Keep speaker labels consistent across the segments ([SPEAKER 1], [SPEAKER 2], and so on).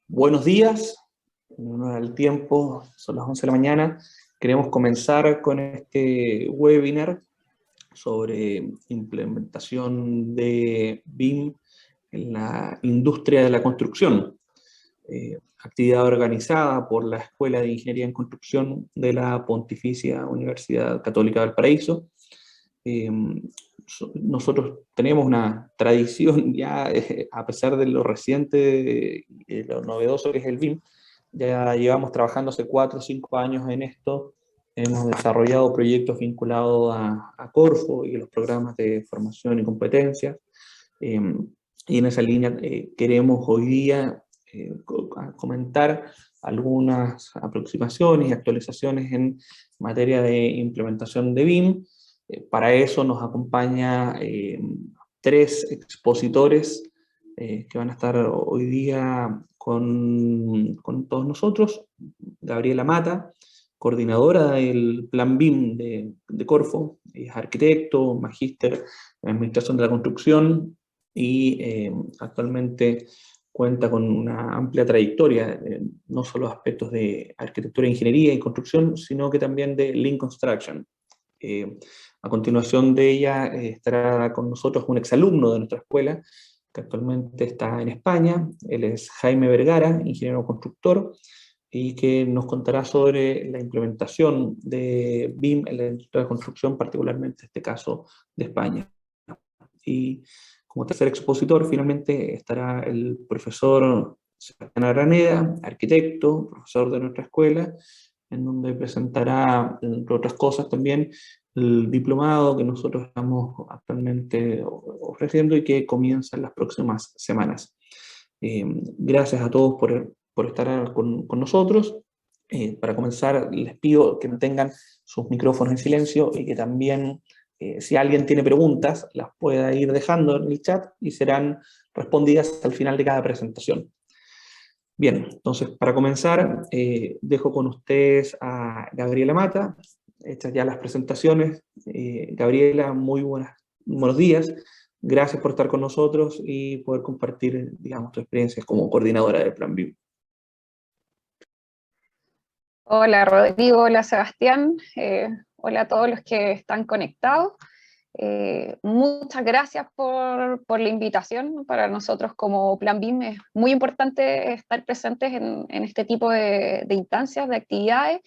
[SPEAKER 1] Buenos días, en honor al tiempo, son las 11 de la mañana. Queremos comenzar con este webinar sobre implementación de BIM en la industria de la construcción. Actividad organizada por la Escuela de Ingeniería en Construcción de la Pontificia Universidad Católica de Valparaíso. Nosotros tenemos una tradición ya, a pesar de lo reciente y lo novedoso que es el BIM, ya llevamos trabajando hace 4 o 5 años en esto. Hemos desarrollado proyectos vinculados a Corfo y los programas de formación y competencias. Y en esa línea queremos hoy día comentar algunas aproximaciones y actualizaciones en materia de implementación de BIM. Para eso nos acompaña 3 expositores que van a estar hoy día con todos nosotros. Gabriela Mata, coordinadora del Plan BIM de Corfo, es arquitecto, magíster en Administración de la Construcción y actualmente cuenta con una amplia trayectoria, no solo aspectos de arquitectura, ingeniería y construcción, sino que también de Lean Construction. A continuación de ella estará con nosotros un exalumno de nuestra escuela, que actualmente está en España. Él es Jaime Vergara, ingeniero constructor, y que nos contará sobre la implementación de BIM en la industria de construcción, particularmente en este caso de España. Y como tercer expositor, finalmente estará el profesor Sebastián Araneda, arquitecto, profesor de nuestra escuela, en donde presentará, entre otras cosas, también el diplomado que nosotros estamos actualmente ofreciendo y que comienza en las próximas semanas. Gracias a todos por estar con nosotros. Para comenzar, les pido que mantengan sus micrófonos en silencio y que también, si alguien tiene preguntas, las pueda ir dejando en el chat y serán respondidas al final de cada presentación. Bien, entonces para comenzar, dejo con ustedes a Gabriela Mata. Hechas ya las presentaciones. Gabriela, buenos días. Gracias por estar con nosotros y poder compartir, digamos, tu experiencia como coordinadora del Plan BIM.
[SPEAKER 2] Hola Rodrigo, hola Sebastián, hola a todos los que están conectados. Muchas gracias por la invitación. Para nosotros como Plan BIM es muy importante estar presentes en este tipo de instancias, de actividades.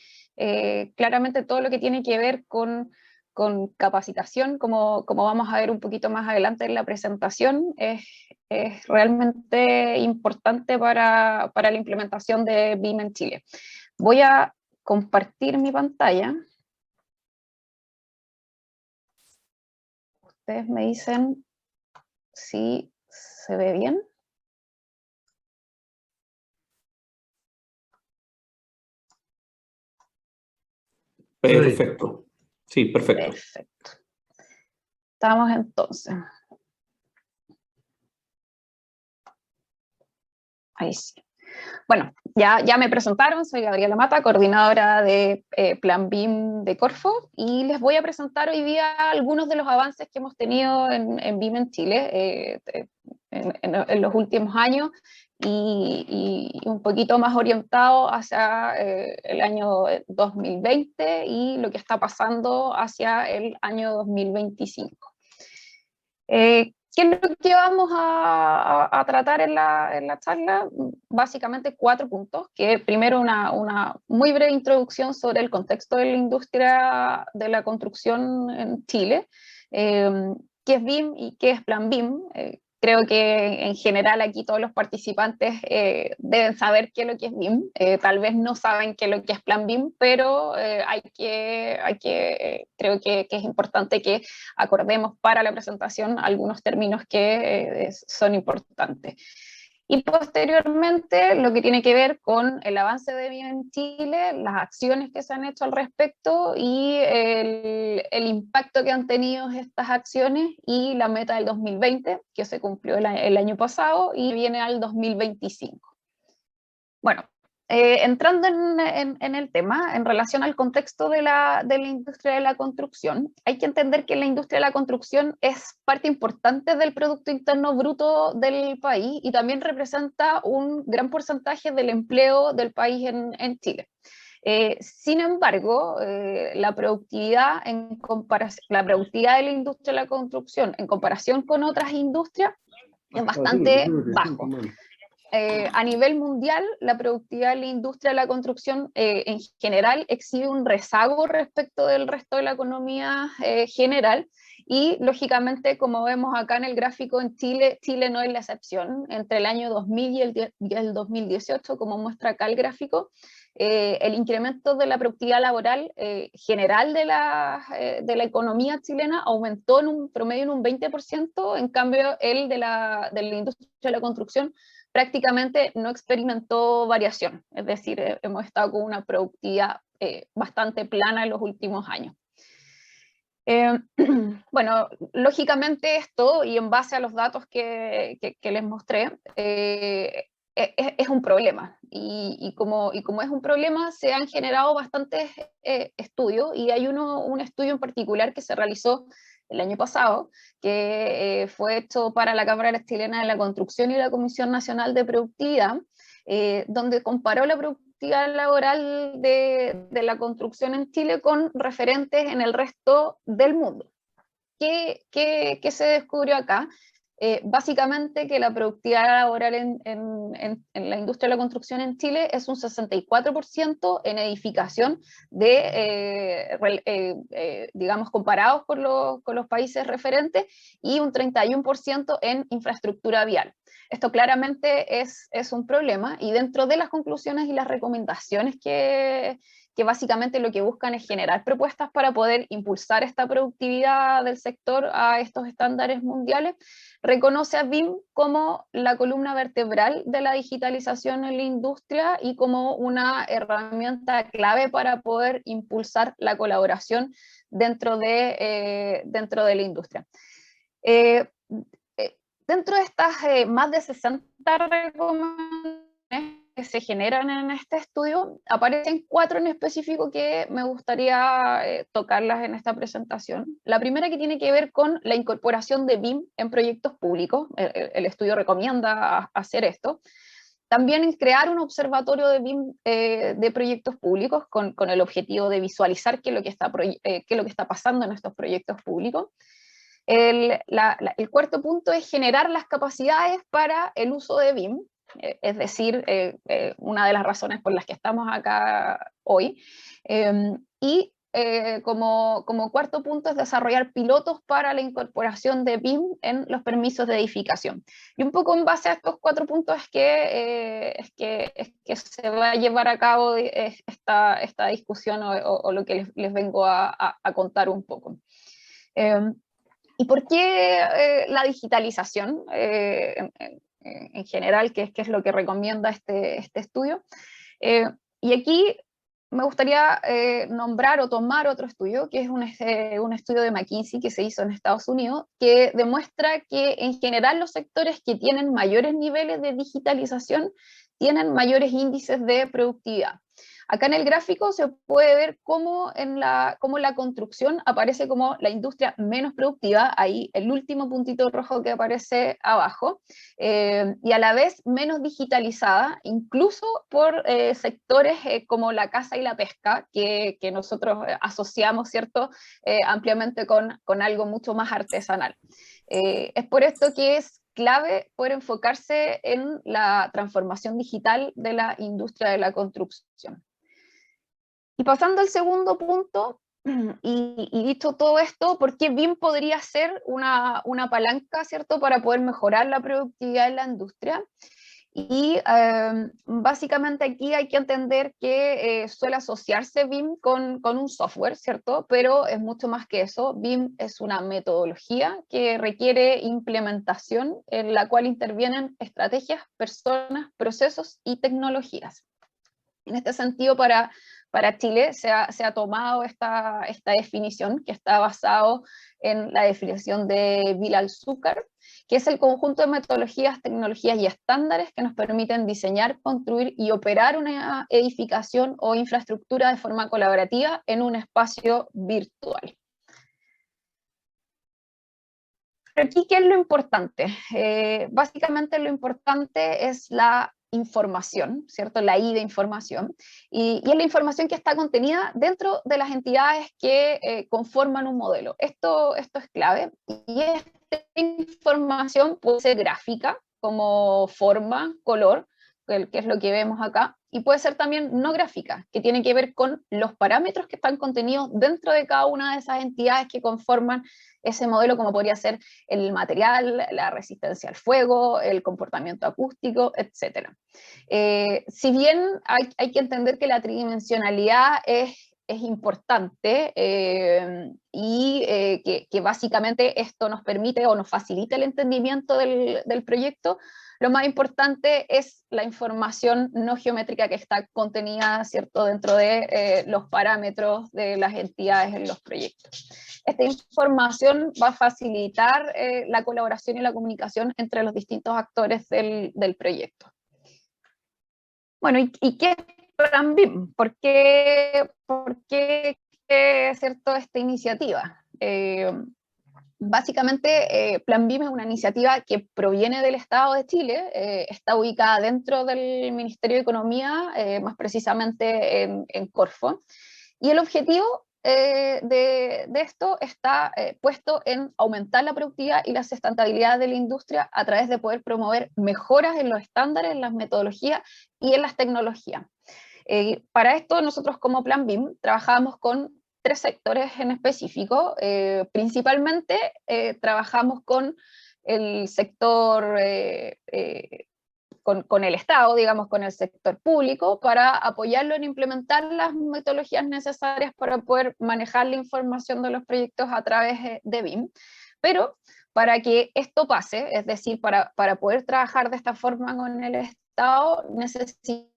[SPEAKER 2] Claramente todo lo que tiene que ver con capacitación, como vamos a ver un poquito más adelante en la presentación, es realmente importante para la implementación de BIM en Chile. Voy a compartir mi pantalla. Ustedes me dicen si se ve bien.
[SPEAKER 1] Perfecto. Sí, perfecto.
[SPEAKER 2] Perfecto. Estamos entonces. Ahí sí. Bueno, ya me presentaron, soy Gabriela Mata, coordinadora de Plan BIM de Corfo, y les voy a presentar hoy día algunos de los avances que hemos tenido en BIM en Chile en los últimos años y un poquito más orientado hacia el año 2020 y lo que está pasando hacia el año 2025. ¿Qué es lo que vamos a tratar en la charla? Básicamente 4 puntos, que primero una muy breve introducción sobre el contexto de la industria de la construcción en Chile, qué es BIM y qué es Plan BIM. Creo que en general aquí todos los participantes deben saber qué es lo que es BIM, tal vez no saben qué es lo que es Plan BIM, pero creo que es importante que acordemos para la presentación algunos términos que son importantes. Y posteriormente lo que tiene que ver con el avance de BIM en Chile, las acciones que se han hecho al respecto y el impacto que han tenido estas acciones y la meta del 2020, que se cumplió el año pasado y viene al 2025. Bueno, entrando en el tema, en relación al contexto de la industria de la construcción, hay que entender que la industria de la construcción es parte importante del Producto Interno Bruto del país y también representa un gran porcentaje del empleo del país en Chile. Sin embargo, la productividad de la industria de la construcción en comparación con otras industrias es bastante bajo. A nivel mundial, la productividad de la industria de la construcción en general exhibe un rezago respecto del resto de la economía general y lógicamente, como vemos acá en el gráfico, en Chile no es la excepción. Entre el año 2000 y el 2018, como muestra acá el gráfico, el incremento de la productividad laboral general de la economía chilena aumentó en un promedio en un 20%, en cambio el de la industria de la construcción prácticamente no experimentó variación, es decir, hemos estado con una productividad bastante plana en los últimos años. Bueno, lógicamente esto, y en base a los datos que les mostré, es un problema, y como es un problema, se han generado bastantes estudios, y hay un estudio en particular que se realizó el año pasado, que fue hecho para la Cámara Chilena de la Construcción y la Comisión Nacional de Productividad, donde comparó la productividad laboral de la construcción en Chile con referentes en el resto del mundo. ¿Qué se descubrió acá? Básicamente que la productividad laboral en la industria de la construcción en Chile es un 64% en edificación digamos, comparados con los países referentes, y un 31% en infraestructura vial. Esto claramente es un problema, y dentro de las conclusiones y las recomendaciones que básicamente lo que buscan es generar propuestas para poder impulsar esta productividad del sector a estos estándares mundiales, reconoce a BIM como la columna vertebral de la digitalización en la industria y como una herramienta clave para poder impulsar la colaboración dentro de la industria. Dentro de estas más de 60 recomendaciones que se generan en este estudio, aparecen 4 en específico que me gustaría tocarlas en esta presentación. La primera, que tiene que ver con la incorporación de BIM en proyectos públicos. El estudio recomienda hacer esto. También crear un observatorio de BIM de proyectos públicos con el objetivo de visualizar qué es lo que está pasando en estos proyectos públicos. El cuarto punto es generar las capacidades para el uso de BIM, es decir, una de las razones por las que estamos acá hoy. Y como cuarto punto es desarrollar pilotos para la incorporación de BIM en los permisos de edificación. Y un poco en base a estos 4 puntos es que se va a llevar a cabo esta discusión o lo que les vengo a contar un poco. ¿Y por qué la digitalización en general, que es lo que recomienda este estudio? Y aquí me gustaría nombrar o tomar otro estudio, que es un estudio de McKinsey que se hizo en Estados Unidos, que demuestra que en general los sectores que tienen mayores niveles de digitalización tienen mayores índices de productividad. Acá en el gráfico se puede ver cómo la construcción aparece como la industria menos productiva, ahí el último puntito rojo que aparece abajo, y a la vez menos digitalizada, incluso por sectores como la caza y la pesca, que nosotros asociamos, ¿cierto?, ampliamente con algo mucho más artesanal. Es por esto que es clave poder enfocarse en la transformación digital de la industria de la construcción. Y pasando al segundo punto, y dicho todo esto, ¿por qué BIM podría ser una palanca, ¿cierto?, para poder mejorar la productividad de la industria? Y básicamente aquí hay que entender que suele asociarse BIM con un software, ¿cierto? Pero es mucho más que eso. BIM es una metodología que requiere implementación, en la cual intervienen estrategias, personas, procesos y tecnologías. En este sentido, para para Chile se ha tomado esta definición, que está basado en la definición de Villal-Zúcar, que es el conjunto de metodologías, tecnologías y estándares que nos permiten diseñar, construir y operar una edificación o infraestructura de forma colaborativa en un espacio virtual. Aquí, ¿qué es lo importante? Básicamente lo importante es la información, ¿cierto? La I de información, y es la información que está contenida dentro de las entidades que conforman un modelo. Esto es clave, y esta información puede ser gráfica, como forma, color, que es lo que vemos acá, y puede ser también no gráfica, que tiene que ver con los parámetros que están contenidos dentro de cada una de esas entidades que conforman ese modelo, como podría ser el material, la resistencia al fuego, el comportamiento acústico, etc. Si bien hay que entender que la tridimensionalidad es importante, que básicamente esto nos permite o nos facilita el entendimiento del proyecto, lo más importante es la información no geométrica que está contenida, ¿cierto?, dentro de los parámetros de las entidades en los proyectos. Esta información va a facilitar la colaboración y la comunicación entre los distintos actores del proyecto. Bueno, ¿y qué es Plan BIM? ¿Por qué cierto, esta iniciativa? Básicamente, Plan BIM es una iniciativa que proviene del Estado de Chile, está ubicada dentro del Ministerio de Economía, más precisamente en Corfo, y el objetivo de esto está puesto en aumentar la productividad y la sustentabilidad de la industria a través de poder promover mejoras en los estándares, en las metodologías y en las tecnologías. Para esto nosotros como Plan BIM trabajamos con 3 sectores en específico. Principalmente trabajamos con el sector, con el Estado, digamos, con el sector público, para apoyarlo en implementar las metodologías necesarias para poder manejar la información de los proyectos a través de BIM. Pero para que esto pase, es decir, para poder trabajar de esta forma con el Estado, necesitamos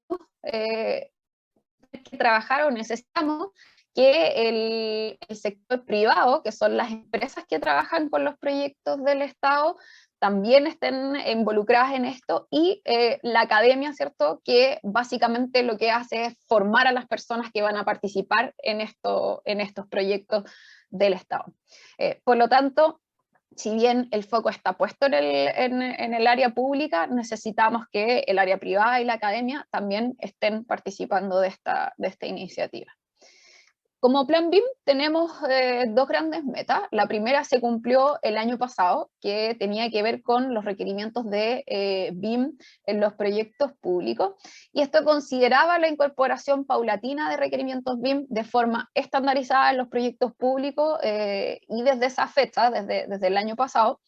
[SPEAKER 2] necesitamos que el sector privado, que son las empresas que trabajan con los proyectos del Estado, también estén involucradas en esto, y la academia, ¿cierto?, que básicamente lo que hace es formar a las personas que van a participar en estos proyectos del Estado. Por lo tanto, si bien el foco está puesto en el área pública, necesitamos que el área privada y la academia también estén participando de esta iniciativa. Como Plan BIM tenemos 2 grandes metas. La primera se cumplió el año pasado, que tenía que ver con los requerimientos de BIM en los proyectos públicos, y esto consideraba la incorporación paulatina de requerimientos BIM de forma estandarizada en los proyectos públicos, y desde esa fecha, desde el año pasado,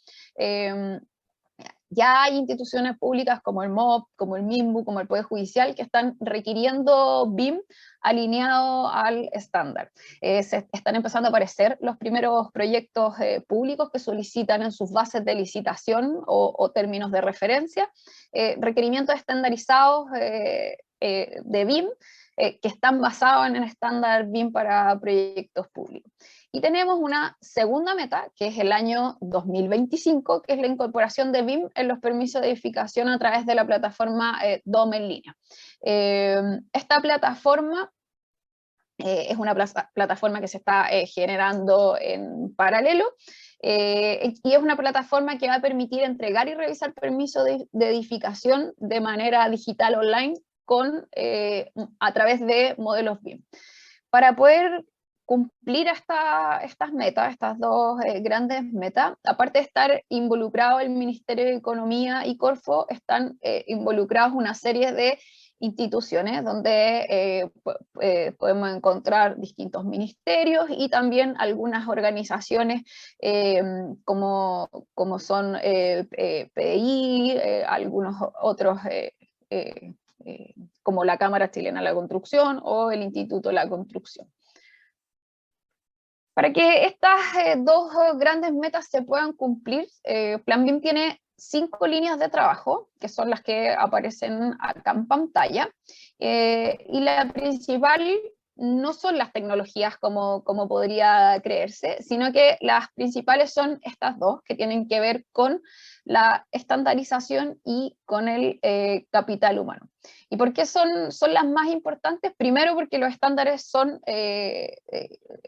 [SPEAKER 2] ya hay instituciones públicas como el MOP, como el MIMBU, como el Poder Judicial, que están requiriendo BIM alineado al estándar. Se están empezando a aparecer los primeros proyectos públicos que solicitan en sus bases de licitación o términos de referencia requerimientos estandarizados de BIM, que están basados en el estándar BIM para proyectos públicos. Y tenemos una segunda meta, que es el año 2025, que es la incorporación de BIM en los permisos de edificación a través de la plataforma DOM en línea. Esta plataforma es una plataforma que se está generando en paralelo, y es una plataforma que va a permitir entregar y revisar permisos de edificación de manera digital online a través de modelos BIM. Para poder cumplir estas metas, estas 2 grandes metas, aparte de estar involucrado el Ministerio de Economía y Corfo, están involucrados una serie de instituciones donde podemos encontrar distintos ministerios y también algunas organizaciones como son PDI, algunos otros como la Cámara Chilena de la Construcción o el Instituto de la Construcción. Para que estas 2 grandes metas se puedan cumplir, Plan BIM tiene 5 líneas de trabajo, que son las que aparecen acá en pantalla, y la principal no son las tecnologías como podría creerse, sino que las principales son estas dos, que tienen que ver con la estandarización y con el capital humano. ¿Y por qué son las más importantes? Primero porque los estándares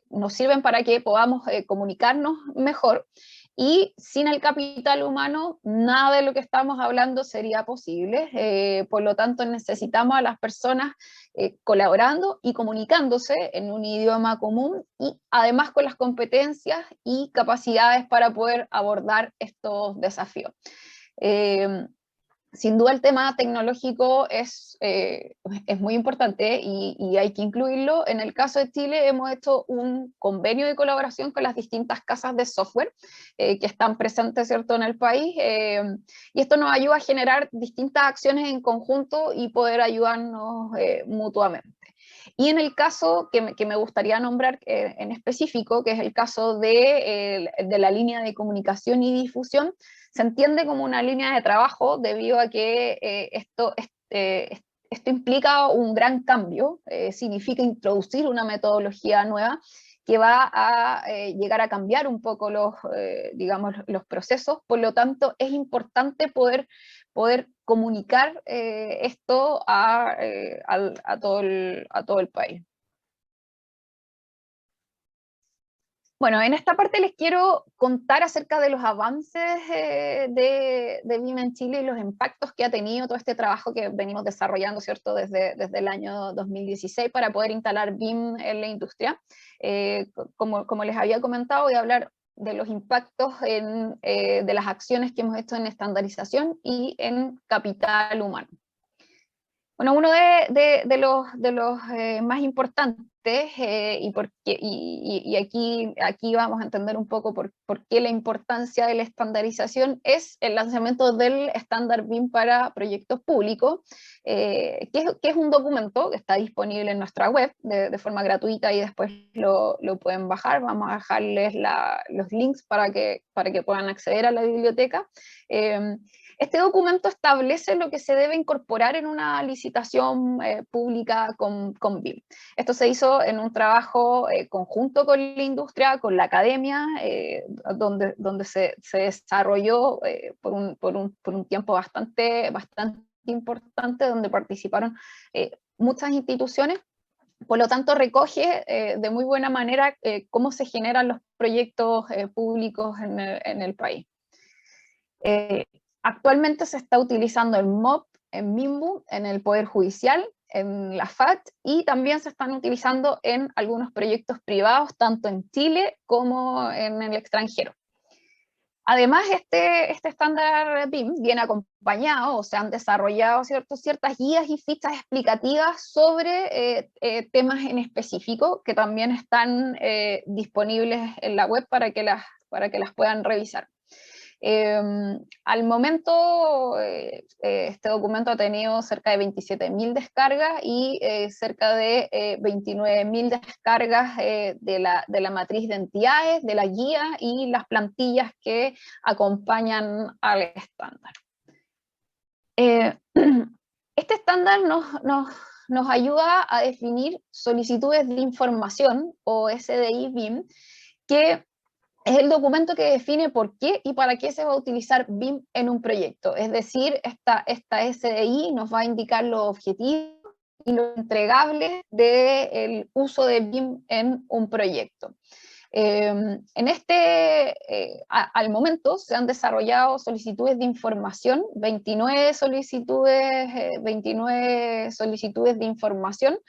[SPEAKER 2] nos sirven para que podamos comunicarnos mejor, y sin el capital humano, nada de lo que estamos hablando sería posible. Por lo tanto, necesitamos a las personas colaborando y comunicándose en un idioma común, y además con las competencias y capacidades para poder abordar estos desafíos. Sin duda el tema tecnológico es muy importante y hay que incluirlo. En el caso de Chile hemos hecho un convenio de colaboración con las distintas casas de software que están presentes, ¿cierto?, en el país, y esto nos ayuda a generar distintas acciones en conjunto y poder ayudarnos mutuamente. Y en el caso que me gustaría nombrar en específico, que es el caso de la línea de comunicación y difusión, se entiende como una línea de trabajo debido a que esto implica un gran cambio, significa introducir una metodología nueva que va a llegar a cambiar un poco digamos, los procesos. Por lo tanto, es importante poder comunicar esto a todo el país. Bueno, en esta parte les quiero contar acerca de los avances de BIM en Chile y los impactos que ha tenido todo este trabajo que venimos desarrollando, ¿cierto?, desde el año 2016 para poder instalar BIM en la industria. Como les había comentado, voy a hablar de los impactos de las acciones que hemos hecho en estandarización y en capital humano. Bueno, uno de los más importantes, y aquí vamos a entender un poco por qué la importancia de la estandarización, es el lanzamiento del estándar BIM para proyectos públicos, que es un documento que está disponible en nuestra web de forma gratuita y después lo pueden bajar. Vamos a dejarles los links para que puedan acceder a la biblioteca. Este documento establece lo que se debe incorporar en una licitación pública con BIM. Esto se hizo en un trabajo conjunto con la industria, con la academia, donde se desarrolló por un tiempo bastante importante, donde participaron muchas instituciones. Por lo tanto, recoge de muy buena manera cómo se generan los proyectos públicos en el país. Actualmente se está utilizando el MOP en MIMBU, en el Poder Judicial, en la FAT, y también se están utilizando en algunos proyectos privados, tanto en Chile como en el extranjero. Además, este estándar BIM viene acompañado, o se han desarrollado ciertas guías y fichas explicativas sobre temas en específico, que también están disponibles en la web para que las puedan revisar. Al momento, este documento ha tenido cerca de 27.000 descargas y cerca de 29.000 descargas de la matriz de entidades, de la guía y las plantillas que acompañan al estándar. Este estándar nos ayuda a definir solicitudes de información, o SDI BIM, que es el documento que define por qué y para qué se va a utilizar BIM en un proyecto. Es decir, esta SDI nos va a indicar los objetivos y los entregables del uso de BIM en un proyecto. Al momento se han desarrollado solicitudes de información, 29 solicitudes de información,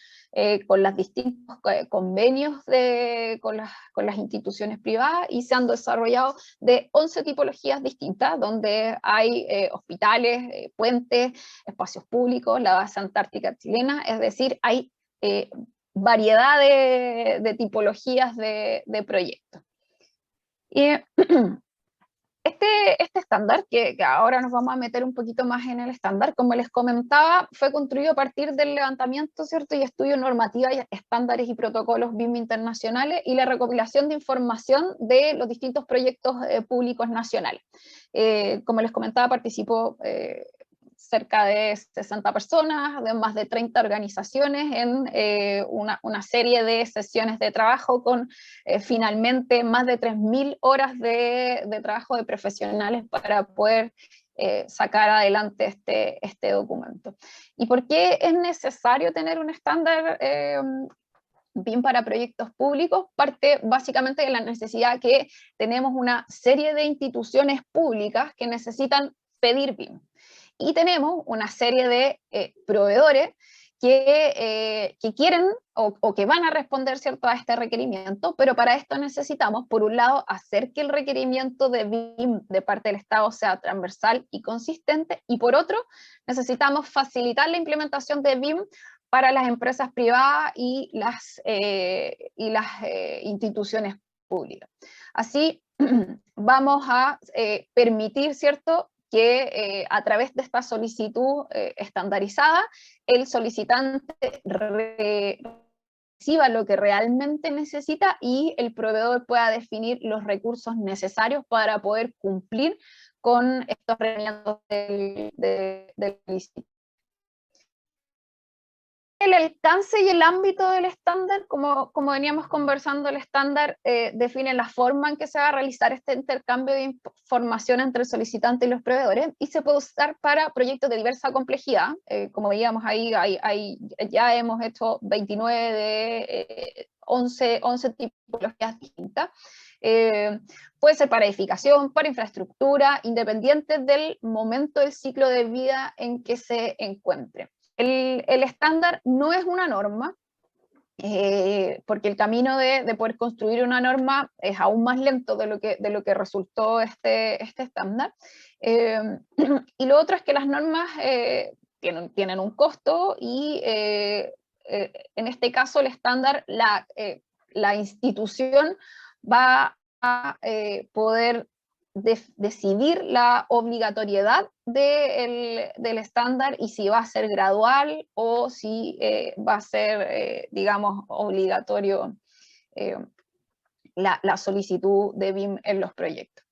[SPEAKER 2] con los distintos convenios con las instituciones privadas, y se han desarrollado de 11 tipologías distintas, donde hay hospitales, puentes, espacios públicos, la base antártica chilena. Es decir, hay variedad de tipologías de proyectos. Y este estándar, que ahora nos vamos a meter un poquito más en el estándar, como les comentaba, fue construido a partir del levantamiento, ¿cierto?, y estudio normativa, estándares y protocolos BIM internacionales, y la recopilación de información de los distintos proyectos públicos nacionales. Como les comentaba, participó cerca de 60 personas, de más de 30 organizaciones, en una serie de sesiones de trabajo con finalmente más de 3.000 horas de trabajo de profesionales para poder sacar adelante este documento. ¿Y por qué es necesario tener un estándar BIM para proyectos públicos? Parte básicamente de la necesidad que tenemos una serie de instituciones públicas que necesitan pedir BIM. Y tenemos una serie de proveedores que quieren o que van a responder, ¿cierto?, a este requerimiento, pero para esto necesitamos, por un lado, hacer que el requerimiento de BIM de parte del Estado sea transversal y consistente, y por otro, necesitamos facilitar la implementación de BIM para las empresas privadas y las instituciones públicas. Así vamos a permitir, ¿cierto?, que a través de esta solicitud estandarizada, el solicitante reciba lo que realmente necesita y el proveedor pueda definir los recursos necesarios para poder cumplir con estos requerimientos del licitante. El alcance y el ámbito del estándar, como veníamos conversando, el estándar define la forma en que se va a realizar este intercambio de información entre el solicitante y los proveedores, y se puede usar para proyectos de diversa complejidad. Como veíamos ahí, ya hemos hecho 29 de 11 tipologías distintas. Puede ser para edificación, para infraestructura, independiente del momento del ciclo de vida en que se encuentre. El estándar no es una norma, porque el camino de poder construir una norma es aún más lento de lo que resultó este estándar. Y lo otro es que las normas tienen un costo y en este caso el estándar, la institución va a poder decidir la obligatoriedad del estándar y si va a ser gradual o si va a ser, digamos, obligatorio la solicitud de BIM en los proyectos.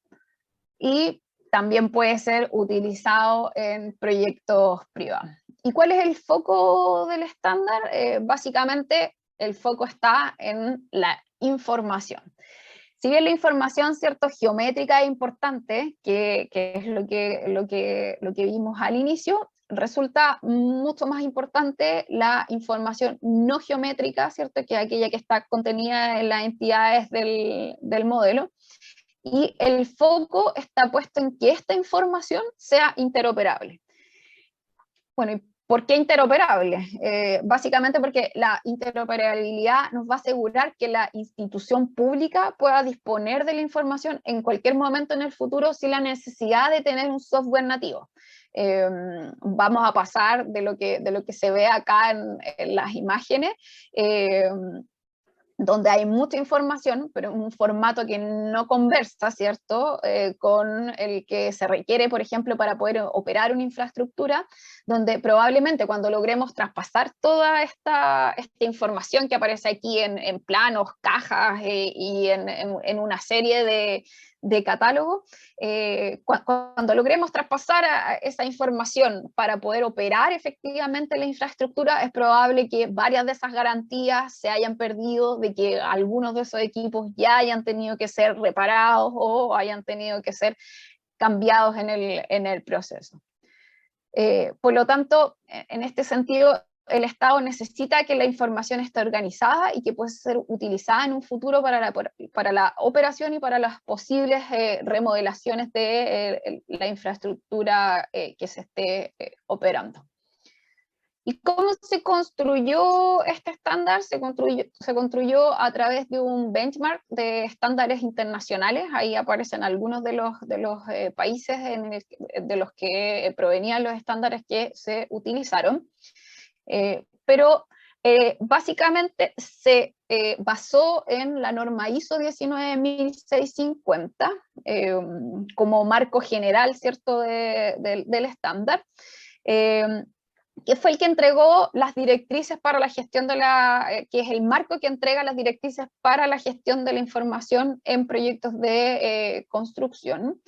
[SPEAKER 2] Y también puede ser utilizado en proyectos privados. ¿Y cuál es el foco del estándar? Básicamente el foco está en la información. Si bien la información, ¿cierto?, geométrica es importante, que es lo que vimos al inicio, resulta mucho más importante la información no geométrica, ¿cierto?, que aquella que está contenida en las entidades del modelo. Y el foco está puesto en que esta información sea interoperable. Bueno, ¿y por qué interoperable? Básicamente porque la interoperabilidad nos va a asegurar que la institución pública pueda disponer de la información en cualquier momento en el futuro sin la necesidad de tener un software nativo. Vamos a pasar de lo que se ve acá en las imágenes, donde hay mucha información, pero en un formato que no conversa, ¿cierto?, con el que se requiere, por ejemplo, para poder operar una infraestructura, donde probablemente cuando logremos traspasar toda esta información que aparece aquí en planos, cajas y en una serie de catálogos, cuando logremos traspasar esa información para poder operar efectivamente la infraestructura, es probable que varias de esas garantías se hayan perdido, de que algunos de esos equipos ya hayan tenido que ser reparados o hayan tenido que ser cambiados en el proceso. Por lo tanto, en este sentido, el Estado necesita que la información esté organizada y que pueda ser utilizada en un futuro para la operación y para las posibles remodelaciones de la infraestructura que se esté operando. ¿Y cómo se construyó este estándar? Se construyó a través de un benchmark de estándares internacionales. Ahí aparecen algunos de los países de los que provenían los estándares que se utilizaron. Pero básicamente se basó en la norma ISO 19650 como marco general, ¿cierto?, del estándar. que fue el que entregó las directrices para la gestión de que es el marco que entrega las directrices para la gestión de la información en proyectos de construcción.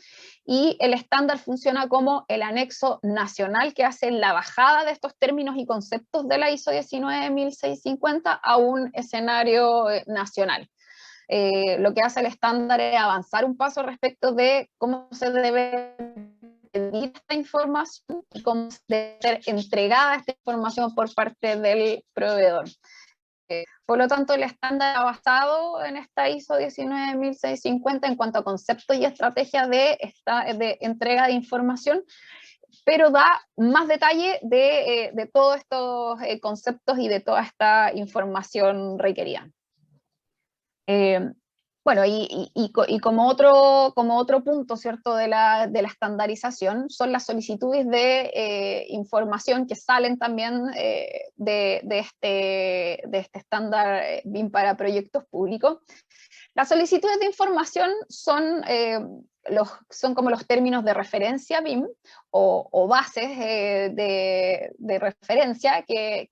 [SPEAKER 2] Y el estándar funciona como el anexo nacional que hace la bajada de estos términos y conceptos de la ISO 19650 a un escenario nacional. Lo que hace el estándar es avanzar un paso respecto de cómo se debe pedir esta información y cómo debe ser entregada esta información por parte del proveedor. Por lo tanto, el estándar ha basado en esta ISO 19650 en cuanto a conceptos y estrategias de entrega de información, pero da más detalle de todos estos conceptos y de toda esta información requerida. Bueno, y como otro punto, ¿cierto?, de la estandarización, son las solicitudes de información que salen también de este estándar BIM para proyectos públicos. Las solicitudes de información son como los términos de referencia BIM o bases de referencia que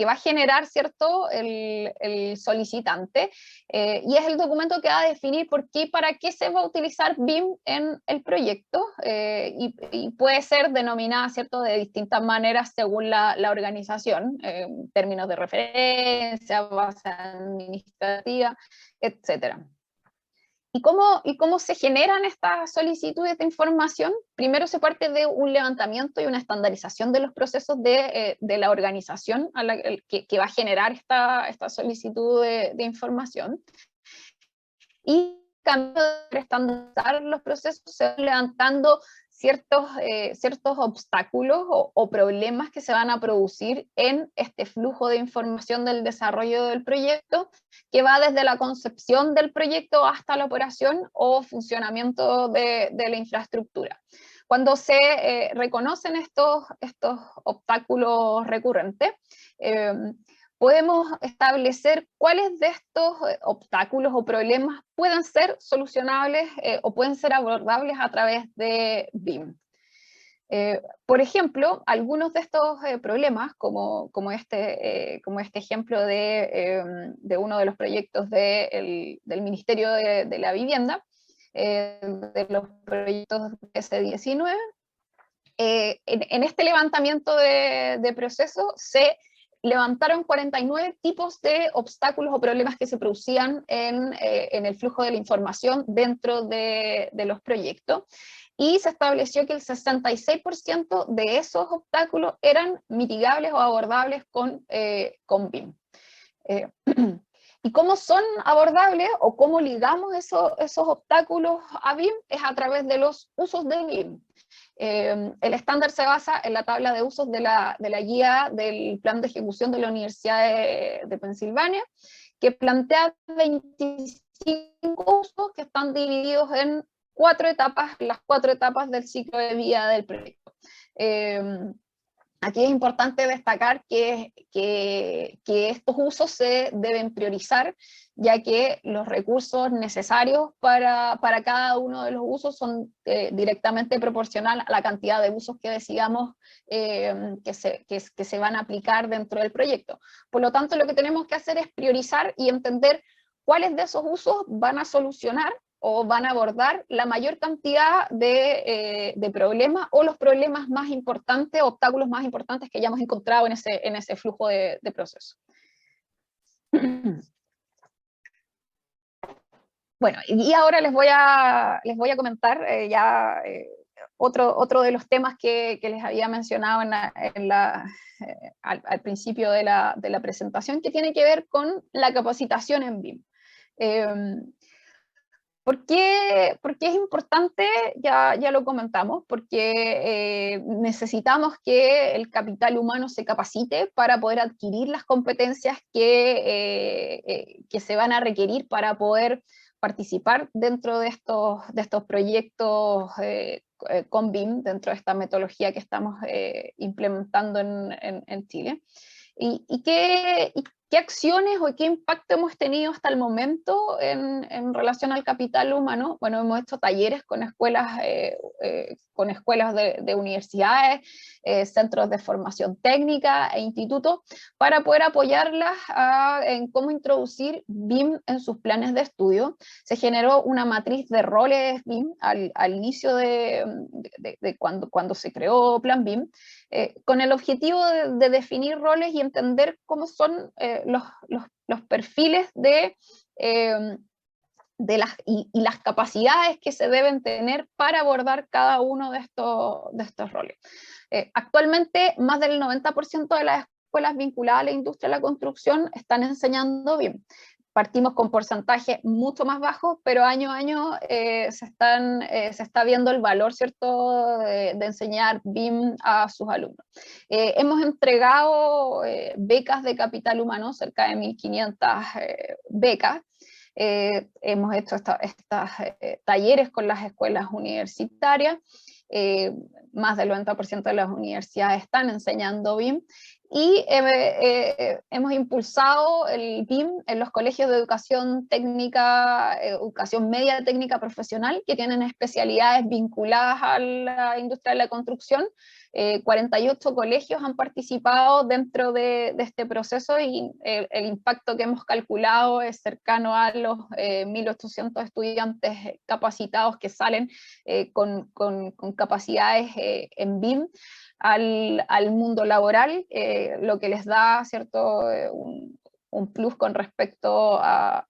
[SPEAKER 2] va a generar, ¿cierto?, el solicitante, y es el documento que va a definir por qué y para qué se va a utilizar BIM en el proyecto, y puede ser denominada, ¿cierto?, de distintas maneras según la organización, términos de referencia, base administrativa, etcétera. ¿Y cómo se generan estas solicitudes de información? Primero se parte de un levantamiento y una estandarización de los procesos de la organización que va a generar esta solicitud de información. Y cambiando de estandarizar los procesos, se van levantando ciertos obstáculos o problemas que se van a producir en este flujo de información del desarrollo del proyecto, que va desde la concepción del proyecto hasta la operación o funcionamiento de la infraestructura. Cuando se reconocen estos obstáculos recurrentes, podemos establecer cuáles de estos obstáculos o problemas pueden ser solucionables o pueden ser abordables a través de BIM. Por ejemplo, algunos de estos problemas, como este ejemplo de uno de los proyectos del Ministerio de la Vivienda, de los proyectos de S19, en este levantamiento de procesos se levantaron 49 tipos de obstáculos o problemas que se producían en el flujo de la información dentro de los proyectos, y se estableció que el 66% de esos obstáculos eran mitigables o abordables con BIM. ¿Y cómo son abordables o cómo ligamos esos obstáculos a BIM? Es a través de los usos de BIM. El estándar se basa en la tabla de usos de la guía del plan de ejecución de la Universidad de Pensilvania, que plantea 25 usos que están divididos en las 4 etapas del ciclo de vida del proyecto. Aquí es importante destacar que estos usos se deben priorizar, ya que los recursos necesarios para cada uno de los usos son directamente proporcional a la cantidad de usos que decidamos que se van a aplicar dentro del proyecto. Por lo tanto, lo que tenemos que hacer es priorizar y entender cuáles de esos usos van a solucionar o van a abordar la mayor cantidad de problemas o los problemas más importantes, obstáculos más importantes que hayamos encontrado en ese flujo de proceso. Bueno, y ahora les voy a comentar otro de los temas que les había mencionado al principio de la presentación, que tiene que ver con la capacitación en BIM. ¿Por qué es importante? Ya lo comentamos, porque necesitamos que el capital humano se capacite para poder adquirir las competencias que se van a requerir para poder participar dentro de estos proyectos con BIM, dentro de esta metodología que estamos implementando en Chile. ¿qué acciones o qué impacto hemos tenido hasta el momento en relación al capital humano? Bueno, hemos hecho talleres con escuelas de universidades, centros de formación técnica e institutos, para poder apoyarlas en cómo introducir BIM en sus planes de estudio. Se generó una matriz de roles BIM al inicio de cuando se creó Plan BIM, con el objetivo de definir roles y entender cómo son los perfiles y las capacidades que se deben tener para abordar cada uno de estos roles. Actualmente, más del 90% de las escuelas vinculadas a la industria de la construcción están enseñando BIM. Partimos con porcentajes mucho más bajos, pero año a año se está viendo el valor, ¿cierto?, de enseñar BIM a sus alumnos. Hemos entregado becas de capital humano, cerca de 1.500 becas. Hemos hecho estos talleres con las escuelas universitarias. Más del 90% de las universidades están enseñando BIM, y hemos impulsado el BIM en los colegios de educación técnica, educación media técnica profesional, que tienen especialidades vinculadas a la industria de la construcción. 48 colegios han participado dentro de este proceso, y el impacto que hemos calculado es cercano a los 1.800 estudiantes capacitados que salen con capacidades en BIM al mundo laboral, lo que les da, ¿cierto?, un plus con respecto a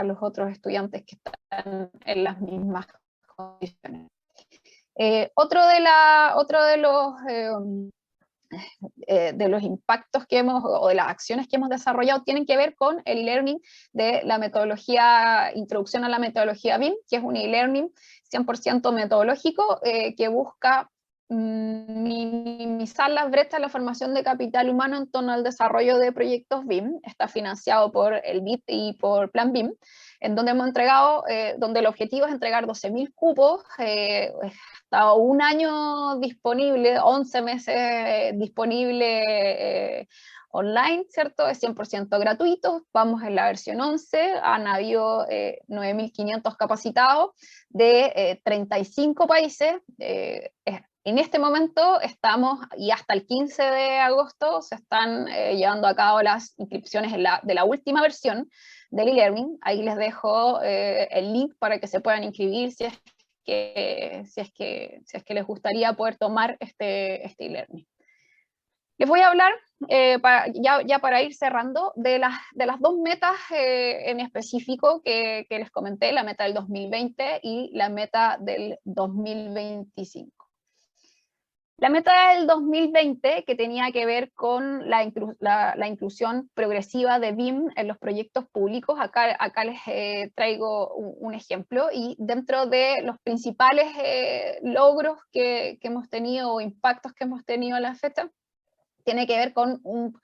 [SPEAKER 2] los otros estudiantes que están en las mismas condiciones. Otro de los impactos o de las acciones que hemos desarrollado tienen que ver con el e-learning de la metodología, introducción a la metodología BIM, que es un e-learning 100% metodológico que busca minimizar las brechas de la formación de capital humano en torno al desarrollo de proyectos BIM. Está financiado por el BID y por Plan BIM, en donde hemos entregado, donde el objetivo es entregar 12.000 cupos, hasta un año disponible, 11 meses disponible online, ¿cierto? Es 100% gratuito. Vamos en la versión 11, han habido 9.500 capacitados de 35 países. En este momento estamos, y hasta el 15 de agosto se están llevando a cabo las inscripciones de la última versión del e-learning. Ahí les dejo el link para que se puedan inscribir si es que les gustaría poder tomar este e-learning. Les voy a hablar, ya para ir cerrando, de las dos metas en específico que les comenté, la meta del 2020 y la meta del 2025. La meta del 2020, que tenía que ver con la inclusión progresiva de BIM en los proyectos públicos, acá les traigo un ejemplo, y dentro de los principales logros que hemos tenido o impactos que hemos tenido a la fecha, tiene que ver con un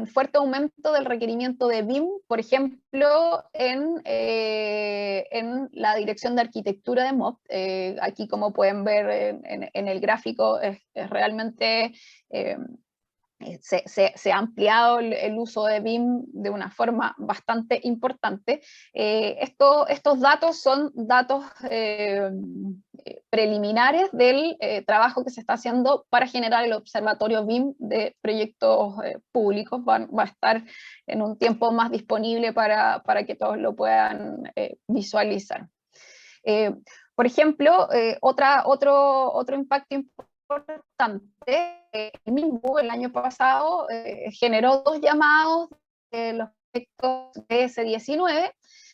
[SPEAKER 2] fuerte aumento del requerimiento de BIM, por ejemplo, en la dirección de arquitectura de MOB. Aquí, como pueden ver en el gráfico, es realmente se ha ampliado el uso de BIM de una forma bastante importante. Estos datos son datos preliminares del trabajo que se está haciendo para generar el observatorio BIM de proyectos públicos. Va a estar en un tiempo más disponible para que todos lo puedan visualizar. Por ejemplo, otro impacto importante, el MIMBU el año pasado generó 2 llamados de los proyectos de S19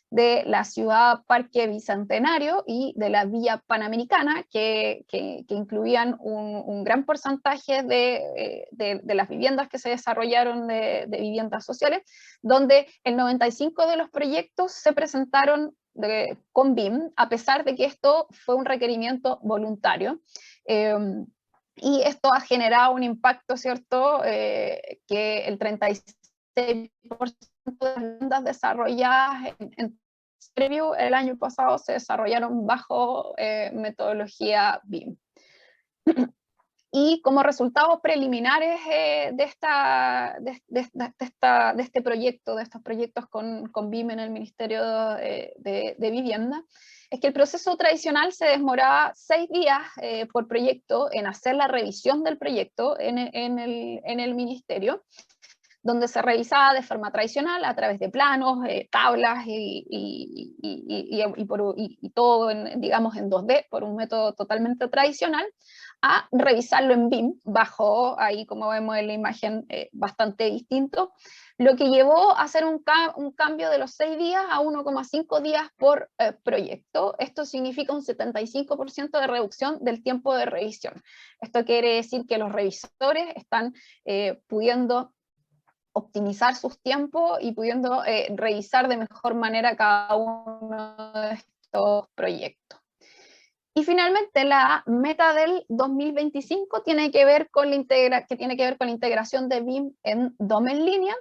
[SPEAKER 2] de la ciudad Parque Bicentenario y de la Villa Panamericana, que incluían un gran porcentaje de las viviendas que se desarrollaron de viviendas sociales, donde el 95% de los proyectos se presentaron con BIM, a pesar de que esto fue un requerimiento voluntario. Y esto ha generado un impacto, ¿cierto?, que el 36% de las viviendas desarrolladas en previo el año pasado se desarrollaron bajo metodología BIM. y como resultados preliminares de este proyecto, de estos proyectos con BIM en el Ministerio de Vivienda, es que el proceso tradicional se demoraba 6 días por proyecto en hacer la revisión del proyecto en el ministerio, donde se revisaba de forma tradicional a través de planos, tablas y todo, digamos, en 2D, por un método totalmente tradicional, a revisarlo en BIM, bajo, ahí como vemos en la imagen, bastante distinto, lo que llevó a hacer un cambio de los 6 días a 1,5 días por proyecto. Esto significa un 75% de reducción del tiempo de revisión. Esto quiere decir que los revisores están pudiendo optimizar sus tiempos y pudiendo revisar de mejor manera cada uno de estos proyectos. Y finalmente la meta del 2025 tiene que ver con la integración de BIM en DOM en línea.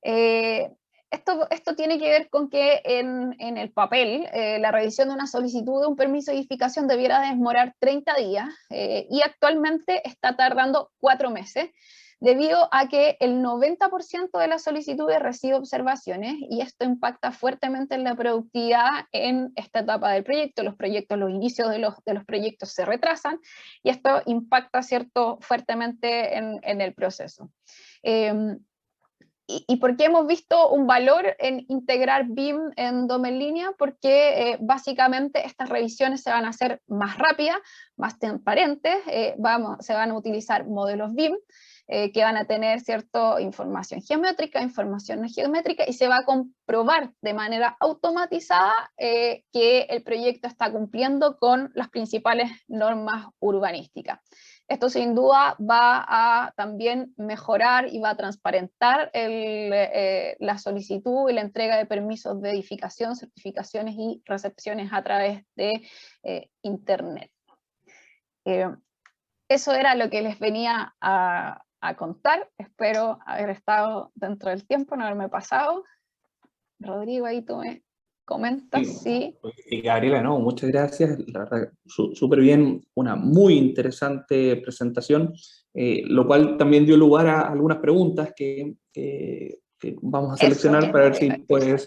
[SPEAKER 2] Esto tiene que ver con que en el papel la revisión de una solicitud de un permiso de edificación debiera demorar 30 días y actualmente está tardando 4 meses, debido a que el 90% de las solicitudes recibe observaciones y esto impacta fuertemente en la productividad en esta etapa del proyecto. Los inicios de los proyectos se retrasan y esto impacta fuertemente en el proceso. ¿Y por qué hemos visto un valor en integrar BIM en DOM en línea? Porque básicamente estas revisiones se van a hacer más rápidas, más transparentes, se van a utilizar modelos BIM, que van a tener cierta información geométrica, información no geométrica, y se va a comprobar de manera automatizada que el proyecto está cumpliendo con las principales normas urbanísticas. Esto sin duda va a también mejorar y va a transparentar la solicitud y la entrega de permisos de edificación, certificaciones y recepciones a través de Internet. Eso era lo que les venía a contar. Espero haber estado dentro del tiempo, no haberme pasado. Rodrigo, ahí tú me comentas, sí.
[SPEAKER 1] Y Gabriela, no, muchas gracias, la verdad, súper bien, una muy interesante presentación, lo cual también dio lugar a algunas preguntas que vamos a seleccionar para ver si puedes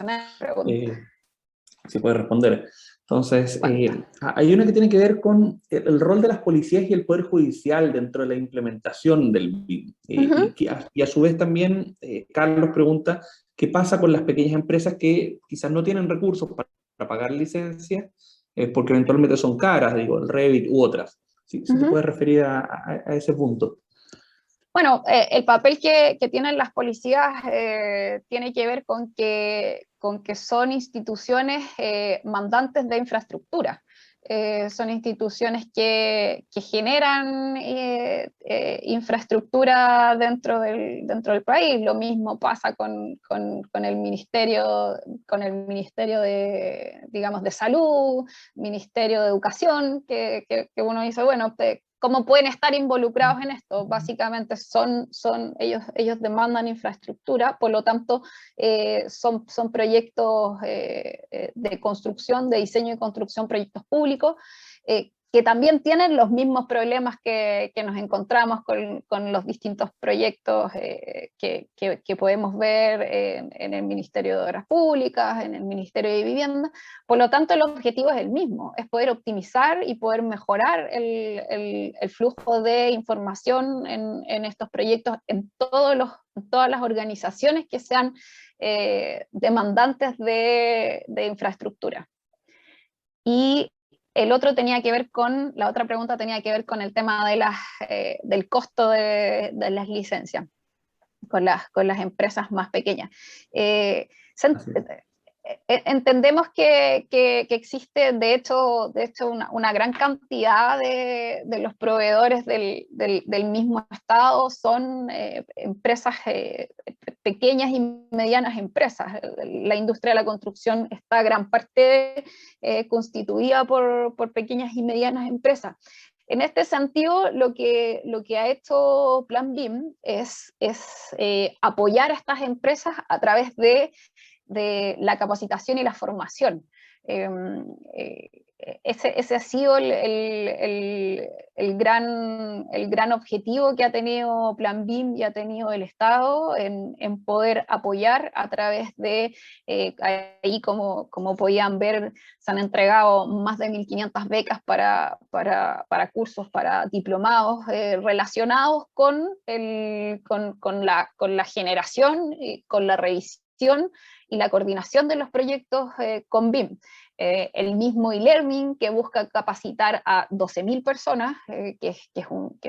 [SPEAKER 1] responder. Entonces, hay una que tiene que ver con el rol de las policías y el Poder Judicial dentro de la implementación del BIM. Y a su vez también, Carlos pregunta, ¿qué pasa con las pequeñas empresas que quizás no tienen recursos para pagar licencias, porque eventualmente son caras, digo, el Revit u otras? ¿Sí te puedes referir a ese punto?
[SPEAKER 2] Bueno, el papel que tienen las policías tiene que ver con que son instituciones mandantes de infraestructura. Son instituciones que generan infraestructura dentro del país. Lo mismo pasa con el ministerio de, digamos, de Salud, Ministerio de Educación, que uno dice, bueno, ¿cómo pueden estar involucrados en esto? Básicamente ellos demandan infraestructura, por lo tanto son proyectos de construcción, de diseño y construcción, proyectos públicos, que también tienen los mismos problemas que nos encontramos con los distintos proyectos que podemos ver en el Ministerio de Obras Públicas, en el Ministerio de Vivienda. Por lo tanto, el objetivo es el mismo, es poder optimizar y poder mejorar el flujo de información en estos proyectos, en todas las organizaciones que sean demandantes de infraestructura. Y la otra pregunta tenía que ver con el tema del costo de las licencias, con las empresas más pequeñas. Entendemos que existe, de hecho una gran cantidad de los proveedores del mismo Estado son empresas pequeñas y medianas empresas. La industria de la construcción está gran parte constituida por pequeñas y medianas empresas. En este sentido, lo que ha hecho Plan BIM es apoyar a estas empresas a través de la capacitación y la formación. ese ha sido el gran objetivo que ha tenido Plan BIM y ha tenido el Estado en poder apoyar a través de, ahí como podían ver, se han entregado más de 1.500 becas para cursos, para diplomados relacionados con la generación, con la revisión y la coordinación de los proyectos con BIM. El mismo e-learning que busca capacitar a 12.000 personas, que es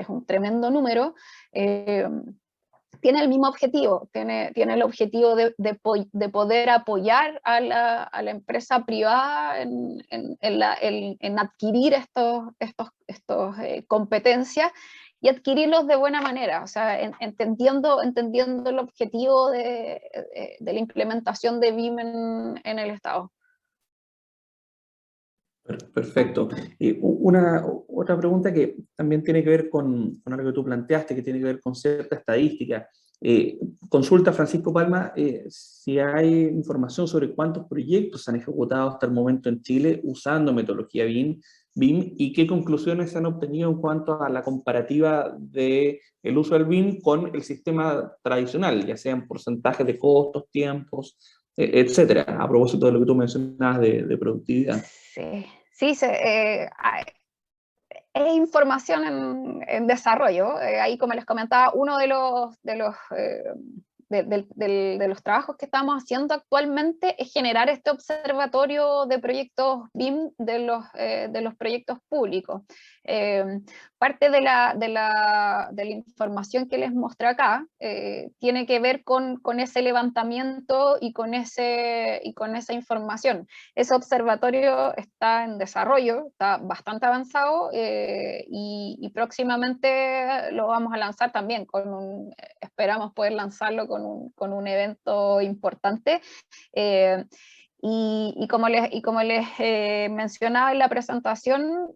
[SPEAKER 2] un tremendo número, tiene el mismo objetivo, tiene el objetivo de poder apoyar a la empresa privada en adquirir estos competencias y adquirirlos de buena manera, o sea, entendiendo el objetivo de la implementación de BIM en el Estado.
[SPEAKER 1] Perfecto. Otra pregunta que también tiene que ver con algo que tú planteaste, que tiene que ver con cierta estadística. Consulta Francisco Palma si hay información sobre cuántos proyectos se han ejecutado hasta el momento en Chile usando metodología BIM y qué conclusiones se han obtenido en cuanto a la comparativa del uso del BIM con el sistema tradicional, ya sean porcentajes de costos, tiempos, etcétera, a propósito de lo que tú mencionabas de productividad.
[SPEAKER 2] Sí, es información en desarrollo. Ahí, como les comentaba, uno de los trabajos que estamos haciendo actualmente es generar este observatorio de proyectos BIM de los proyectos públicos. Parte de la información que les mostré acá tiene que ver con ese levantamiento y con esa información. Ese observatorio está en desarrollo, está bastante avanzado y próximamente lo vamos a lanzar también esperamos poder lanzarlo con un evento importante. Y como les mencionaba en la presentación,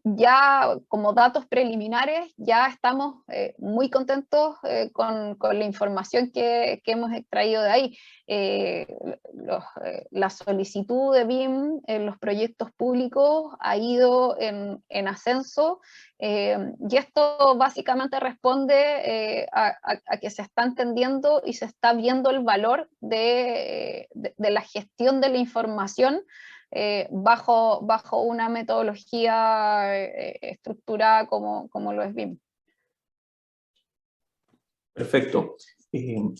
[SPEAKER 2] ya como datos preliminares, ya estamos muy contentos con la información que hemos extraído de ahí. La solicitud de BIM en los proyectos públicos ha ido en ascenso, y esto básicamente responde a que se está entendiendo y se está viendo el valor de la gestión de la información bajo una metodología estructurada como lo es BIM.
[SPEAKER 1] Perfecto.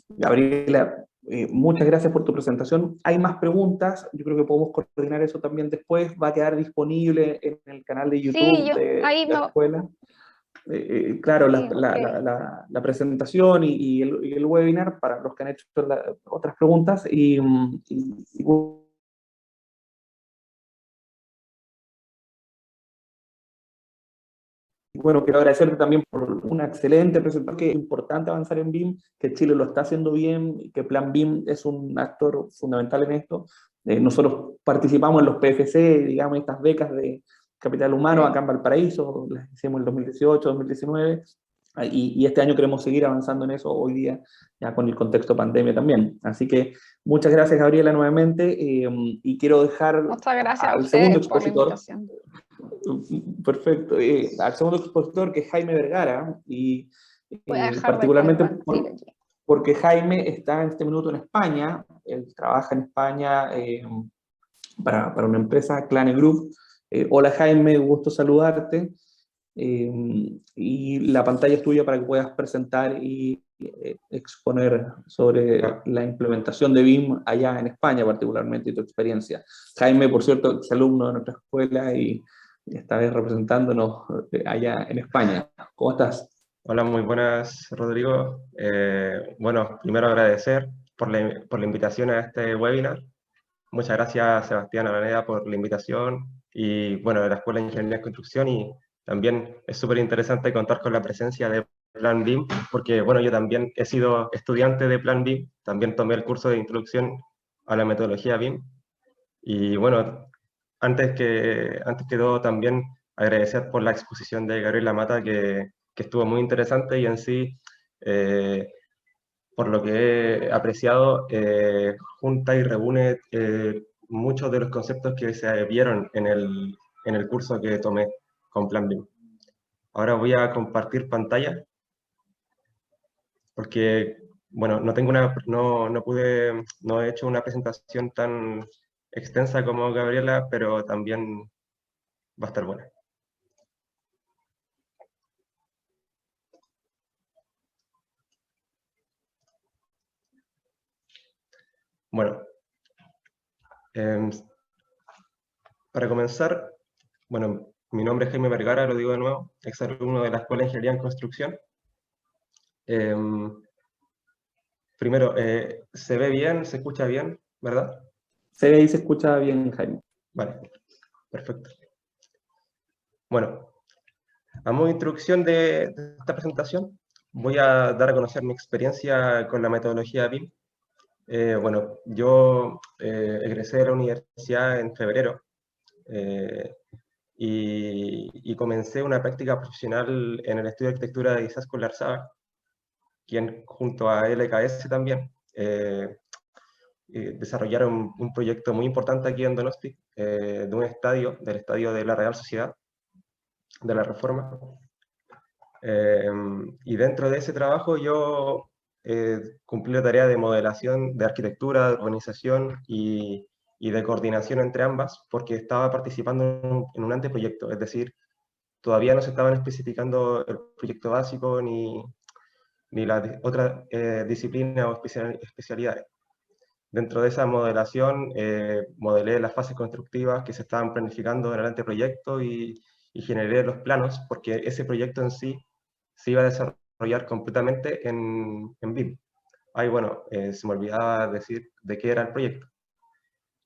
[SPEAKER 1] Gabriela, muchas gracias por tu presentación. Hay más preguntas, yo creo que podemos coordinar eso también después, va a quedar disponible en el canal de YouTube de la escuela. Claro, sí, la presentación y el webinar para los que han hecho otras preguntas bueno, quiero agradecerte también por una excelente presentación, que es importante avanzar en BIM, que Chile lo está haciendo bien, que Plan BIM es un actor fundamental en esto. Nosotros participamos en los PFC, digamos, estas becas de capital humano acá en Valparaíso, las hicimos en 2018, 2019, y este año queremos seguir avanzando en eso hoy día, ya con el contexto pandemia también. Así que muchas gracias, Gabriela, nuevamente, y quiero dejar al segundo expositor. Perfecto. Al segundo expositor, que es Jaime Vergara, y particularmente porque Jaime está en este minuto en España, él trabaja en España para una empresa, Clane Group. Hola Jaime, gusto saludarte. Y la pantalla es tuya para que puedas presentar y exponer sobre la implementación de BIM allá en España particularmente y tu experiencia. Jaime, por cierto, es alumno de nuestra escuela y esta vez representándonos allá en España. ¿Cómo estás?
[SPEAKER 3] Hola, muy buenas, Rodrigo. Bueno, primero agradecer por la invitación a este webinar. Muchas gracias, Sebastián Araneda, por la invitación y, bueno, de la Escuela de Ingeniería de Construcción, y también es súper interesante contar con la presencia de Plan BIM, porque, bueno, yo también he sido estudiante de Plan BIM, también tomé el curso de introducción a la metodología BIM, y, bueno, antes que todo, también agradecer por la exposición de Gabriela Mata, que estuvo muy interesante y en sí, por lo que he apreciado, junta y reúne muchos de los conceptos que se vieron en el curso que tomé con Plan BIM. Ahora voy a compartir pantalla, porque, bueno, no he hecho una presentación tan extensa como Gabriela, pero también va a estar buena. Bueno, para comenzar, bueno, mi nombre es Jaime Vergara, lo digo de nuevo, exalumno de la Escuela de Ingeniería en Construcción. Primero, ¿se ve bien? ¿Se escucha bien? ¿Verdad?
[SPEAKER 1] Se ve y se escucha bien, Jaime.
[SPEAKER 3] Vale, perfecto. Bueno, a modo de introducción de esta presentación, voy a dar a conocer mi experiencia con la metodología BIM. Bueno, yo egresé de la universidad en febrero y comencé una práctica profesional en el estudio de arquitectura de Izaskun Larzábal, quien junto a LKS también desarrollaron un proyecto muy importante aquí en Donosti, de un estadio, del estadio de la Real Sociedad, de la Reforma. Y dentro de ese trabajo yo cumplí la tarea de modelación de arquitectura, de urbanización y de coordinación entre ambas, porque estaba participando en un anteproyecto, es decir, todavía no se estaban especificando el proyecto básico ni las otras disciplinas o especialidades. Dentro de esa modelación, modelé las fases constructivas que se estaban planificando en el anteproyecto y generé los planos, porque ese proyecto en sí se iba a desarrollar completamente en BIM. Ahí, bueno, se me olvidaba decir de qué era el proyecto.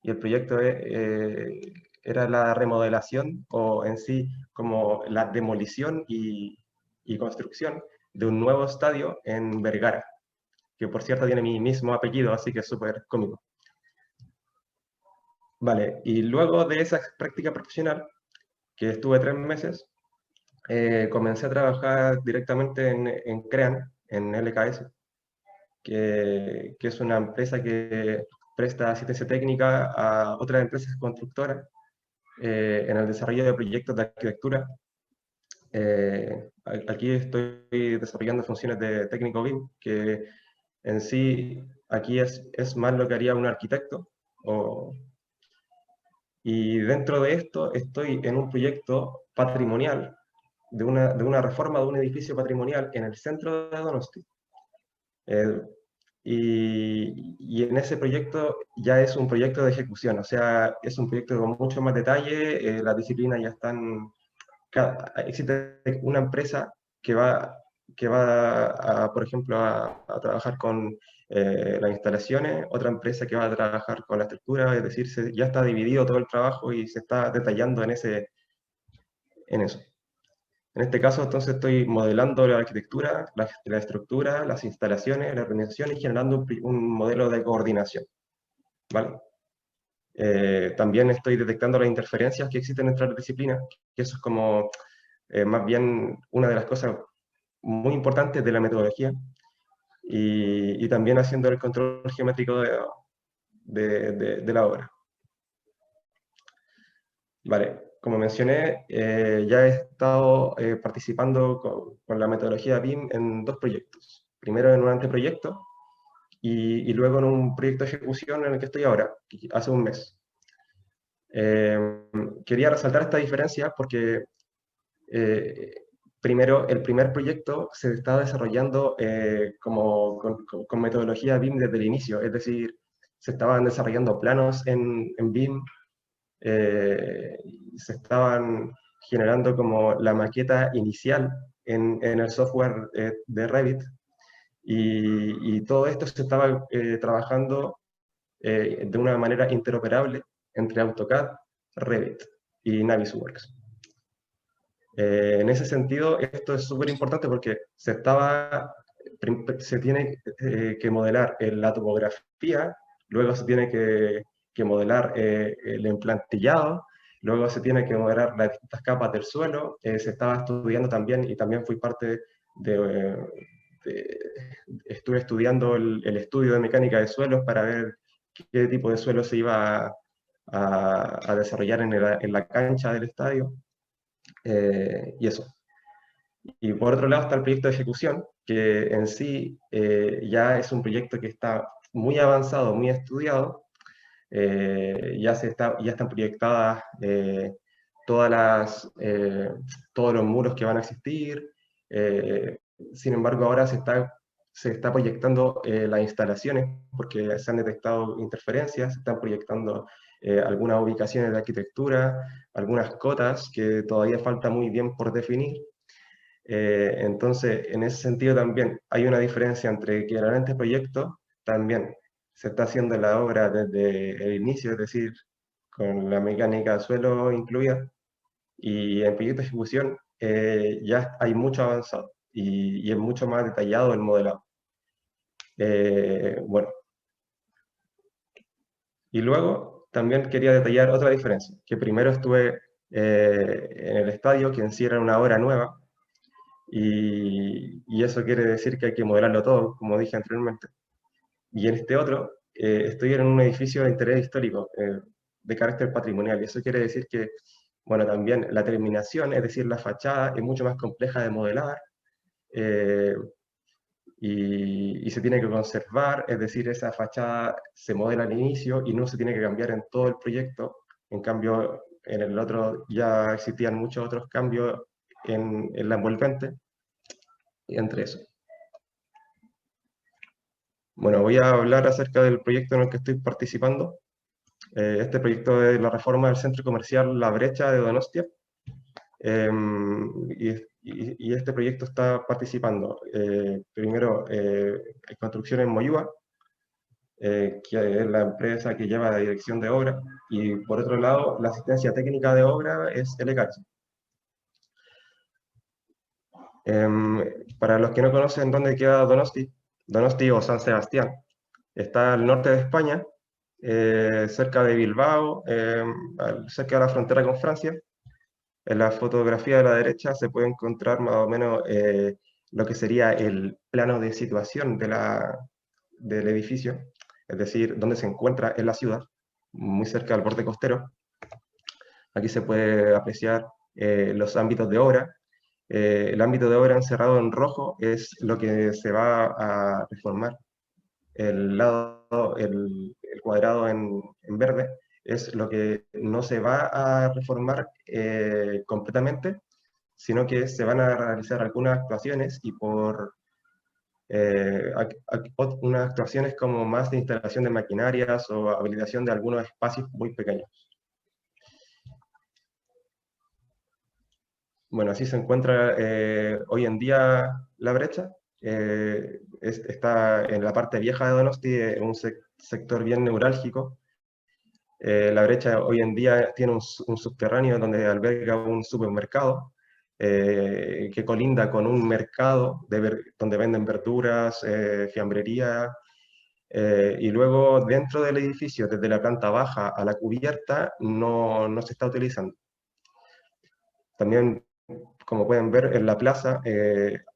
[SPEAKER 3] Y el proyecto era la remodelación, o en sí como la demolición y construcción de un nuevo estadio en Vergara, que por cierto tiene mi mismo apellido, así que es súper cómico. Vale, y luego de esa práctica profesional, que estuve 3 meses, comencé a trabajar directamente en CREAN, en LKS, que es una empresa que presta asistencia técnica a otras empresas constructoras en el desarrollo de proyectos de arquitectura. Aquí estoy desarrollando funciones de técnico BIM, que en sí aquí es más lo que haría un arquitecto. Y dentro de esto estoy en un proyecto patrimonial de una reforma de un edificio patrimonial en el centro de Donosti. Y en ese proyecto ya es un proyecto de ejecución, o sea, es un proyecto con mucho más detalle, las disciplinas ya están... Existe una empresa que va por ejemplo, a trabajar con las instalaciones, otra empresa que va a trabajar con la estructura, es decir, ya está dividido todo el trabajo y se está detallando en eso. En este caso, entonces, estoy modelando la arquitectura, la estructura, las instalaciones, la organización y generando un modelo de coordinación. ¿Vale? También estoy detectando las interferencias que existen entre las disciplinas, que eso es como más bien una de las cosas muy importantes de la metodología, y también haciendo el control geométrico de la obra. Vale, como mencioné, ya he estado participando con la metodología BIM en 2 proyectos. Primero en un anteproyecto y luego en un proyecto de ejecución en el que estoy ahora, hace un mes. Quería resaltar esta diferencia porque primero, el primer proyecto se está desarrollando con metodología BIM desde el inicio, es decir, se estaban desarrollando planos en BIM, se estaban generando como la maqueta inicial en el software de Revit, y todo esto se estaba trabajando de una manera interoperable entre AutoCAD, Revit y Navisworks. En ese sentido, esto es súper importante porque se tiene que modelar la topografía, luego se tiene que modelar el emplantillado, luego se tiene que modelar las distintas capas del suelo. Se estaba estudiando también, y también fui parte estuve estudiando el estudio de mecánica de suelos para ver qué tipo de suelo se iba a desarrollar en la cancha del estadio, y eso. Y por otro lado está el proyecto de ejecución, que en sí ya es un proyecto que está muy avanzado, muy estudiado. Ya están proyectadas todos los muros que van a existir. Sin embargo, ahora se está proyectando las instalaciones, porque se han detectado interferencias, se están proyectando algunas ubicaciones de arquitectura, algunas cotas que todavía falta muy bien por definir. Entonces, en ese sentido también hay una diferencia entre que en este proyecto también se está haciendo la obra desde el inicio, es decir, con la mecánica de suelo incluida, y en proyecto de ejecución ya hay mucho avanzado y es mucho más detallado el modelado. Bueno, y luego también quería detallar otra diferencia, que primero estuve en el estadio, que en sí era una obra nueva, y eso quiere decir que hay que modelarlo todo, como dije anteriormente. Y en este otro, estoy en un edificio de interés histórico, de carácter patrimonial, y eso quiere decir que, bueno, también la terminación, es decir, la fachada, es mucho más compleja de modelar, eh, y se tiene que conservar, es decir, esa fachada se modela al inicio y no se tiene que cambiar en todo el proyecto. En cambio, en el otro ya existían muchos otros cambios en la envolvente, y entre eso. Bueno, voy a hablar acerca del proyecto en el que estoy participando. Este proyecto es la reforma del centro comercial La Brecha de Donostia. Y este proyecto está participando, primero, en construcción en Moyúa, que es la empresa que lleva la dirección de obra, y por otro lado, la asistencia técnica de obra es LKH. Para los que no conocen dónde queda Donosti, Donosti o San Sebastián, está al norte de España, cerca de Bilbao, cerca de la frontera con Francia. En la fotografía de la derecha se puede encontrar más o menos lo que sería el plano de situación del edificio, es decir, donde se encuentra en la ciudad, muy cerca del borde costero. Aquí se puede apreciar los ámbitos de obra. El ámbito de obra encerrado en rojo es lo que se va a reformar. El cuadrado en verde es lo que no se va a reformar completamente, sino que se van a realizar algunas actuaciones y por unas actuaciones como más de instalación de maquinarias o habilitación de algunos espacios muy pequeños. Bueno, así se encuentra hoy en día La Brecha. Está en la parte vieja de Donosti, un sector bien neurálgico. La Brecha hoy en día tiene un subterráneo donde alberga un supermercado que colinda con un mercado donde venden verduras, fiambrería, y luego dentro del edificio, desde la planta baja a la cubierta, no se está utilizando. También, como pueden ver, en la plaza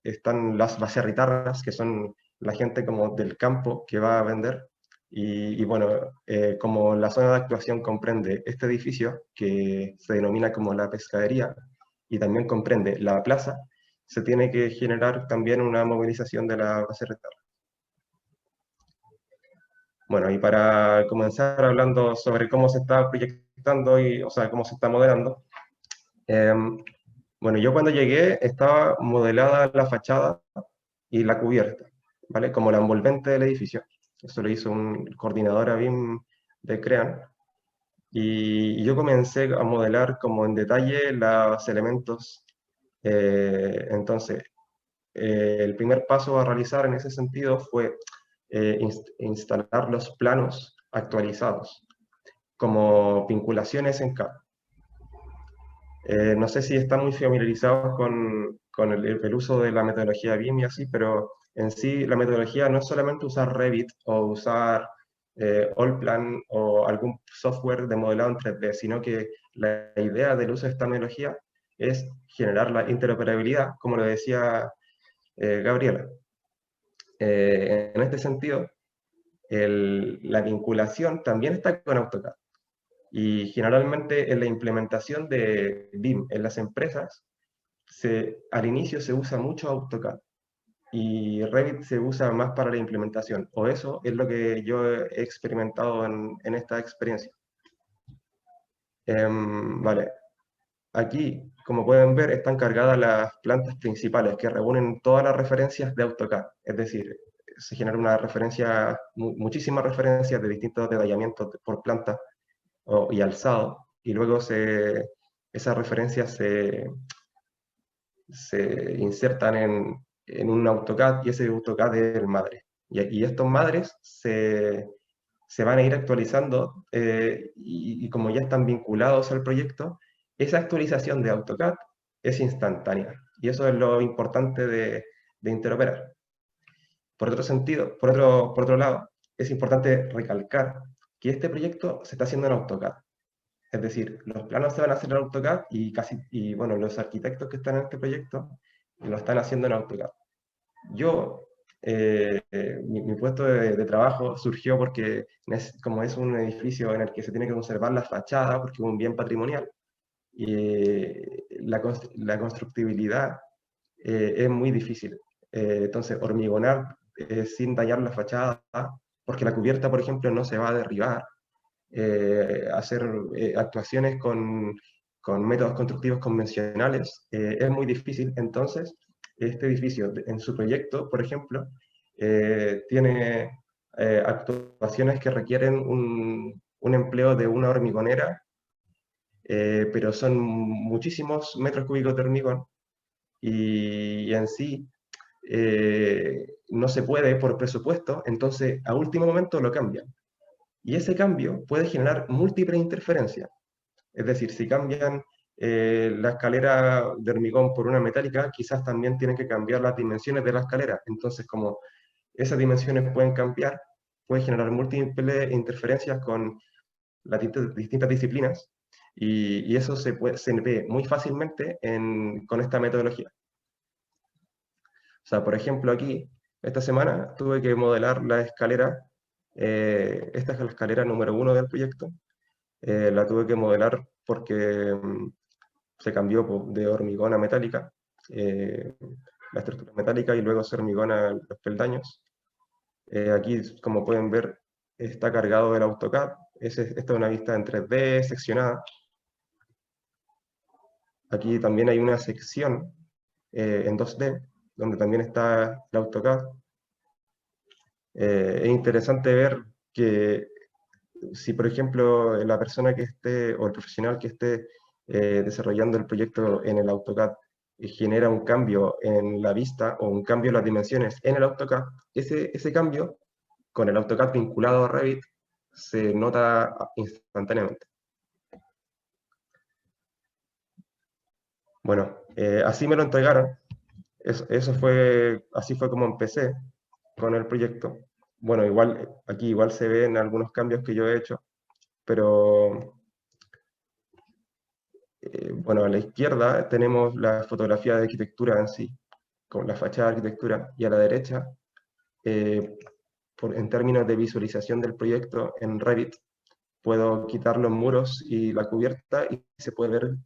[SPEAKER 3] están las baserritarras, que son la gente como del campo que va a vender. Y bueno, como la zona de actuación comprende este edificio, que se denomina como la pescadería, y también comprende la plaza, se tiene que generar también una movilización de la baserritarra. Bueno, y para comenzar hablando sobre cómo se está proyectando, o sea, cómo se está modelando, bueno, yo cuando llegué estaba modelada la fachada y la cubierta, ¿vale? Como la envolvente del edificio. Eso lo hizo un coordinador BIM de CREAN. Y yo comencé a modelar como en detalle los elementos. Entonces, el primer paso a realizar en ese sentido fue instalar los planos actualizados como vinculaciones en CAD. No sé si están muy familiarizados con el uso de la metodología BIM y así, pero en sí la metodología no es solamente usar Revit o usar Allplan o algún software de modelado en 3D, sino que la idea del uso de esta metodología es generar la interoperabilidad, como lo decía Gabriela. En este sentido, la vinculación también está con AutoCAD. Y generalmente en la implementación de BIM en las empresas, al inicio se usa mucho AutoCAD y Revit se usa más para la implementación, o eso es lo que yo he experimentado en esta experiencia. Vale, aquí, como pueden ver, están cargadas las plantas principales que reúnen todas las referencias de AutoCAD, es decir, se genera una referencia, muchísimas referencias de distintos detallamientos por planta y alzado, y luego esas referencias se insertan en un AutoCAD y ese AutoCAD es el madre. Y estos madres se van a ir actualizando y como ya están vinculados al proyecto, esa actualización de AutoCAD es instantánea. Y eso es lo importante de interoperar. Por otro sentido, por otro lado, es importante recalcar que este proyecto se está haciendo en AutoCAD. Es decir, los planos se van a hacer en AutoCAD y bueno, los arquitectos que están en este proyecto lo están haciendo en AutoCAD. Yo, mi puesto de trabajo surgió porque como es un edificio en el que se tiene que conservar la fachada, porque es un bien patrimonial, y la constructibilidad es muy difícil. Entonces, hormigonar sin dañar la fachada, porque la cubierta, por ejemplo, no se va a derribar, hacer actuaciones con métodos constructivos convencionales es muy difícil. Entonces, este edificio en su proyecto, por ejemplo, tiene actuaciones que requieren un empleo de una hormigonera, pero son muchísimos metros cúbicos de hormigón y en sí no se puede por presupuesto, entonces a último momento lo cambian. Y ese cambio puede generar múltiples interferencias. Es decir, si cambian la escalera de hormigón por una metálica, quizás también tienen que cambiar las dimensiones de la escalera. Entonces, como esas dimensiones pueden cambiar, puede generar múltiples interferencias con las distintas disciplinas, y eso se ve muy fácilmente con esta metodología. O sea, por ejemplo, aquí, esta semana, tuve que modelar la escalera. Esta es la escalera número 1 del proyecto. La tuve que modelar porque se cambió de hormigón a metálica, la estructura metálica, y luego se hormigona los peldaños. Aquí, como pueden ver, está cargado el AutoCAD. Esta es una vista en 3D seccionada. Aquí también hay una sección en 2D, donde también está el AutoCAD. Es interesante ver que si, por ejemplo, la persona que esté, o el profesional que esté desarrollando el proyecto en el AutoCAD genera un cambio en la vista o un cambio en las dimensiones en el AutoCAD, ese cambio con el AutoCAD vinculado a Revit se nota instantáneamente. Bueno, así me lo entregaron. Así fue como empecé con el proyecto. Bueno, aquí igual se ven algunos cambios que yo he hecho, pero bueno, a la izquierda tenemos la fotografía de arquitectura en sí, con la fachada de arquitectura, y a la derecha, en términos de visualización del proyecto en Revit, puedo quitar los muros y la cubierta y se puede ver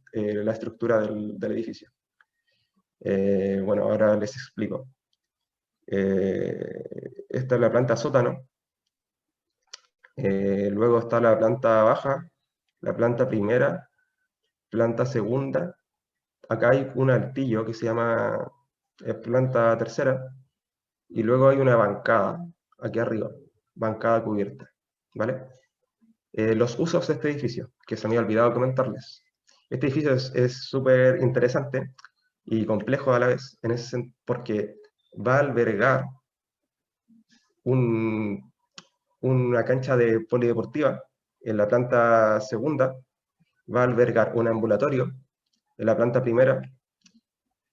[SPEAKER 3] la estructura del edificio. Bueno, ahora les explico. Esta es la planta sótano. Luego está la planta baja, la planta primera, planta segunda. Acá hay un altillo que se llama planta tercera, y luego hay una bancada aquí arriba, bancada cubierta, ¿vale? Los usos de este edificio, que se me había olvidado comentarles. Este edificio es súper interesante y complejo a la vez, porque va a albergar una cancha de polideportiva en la planta segunda, va a albergar un ambulatorio en la planta primera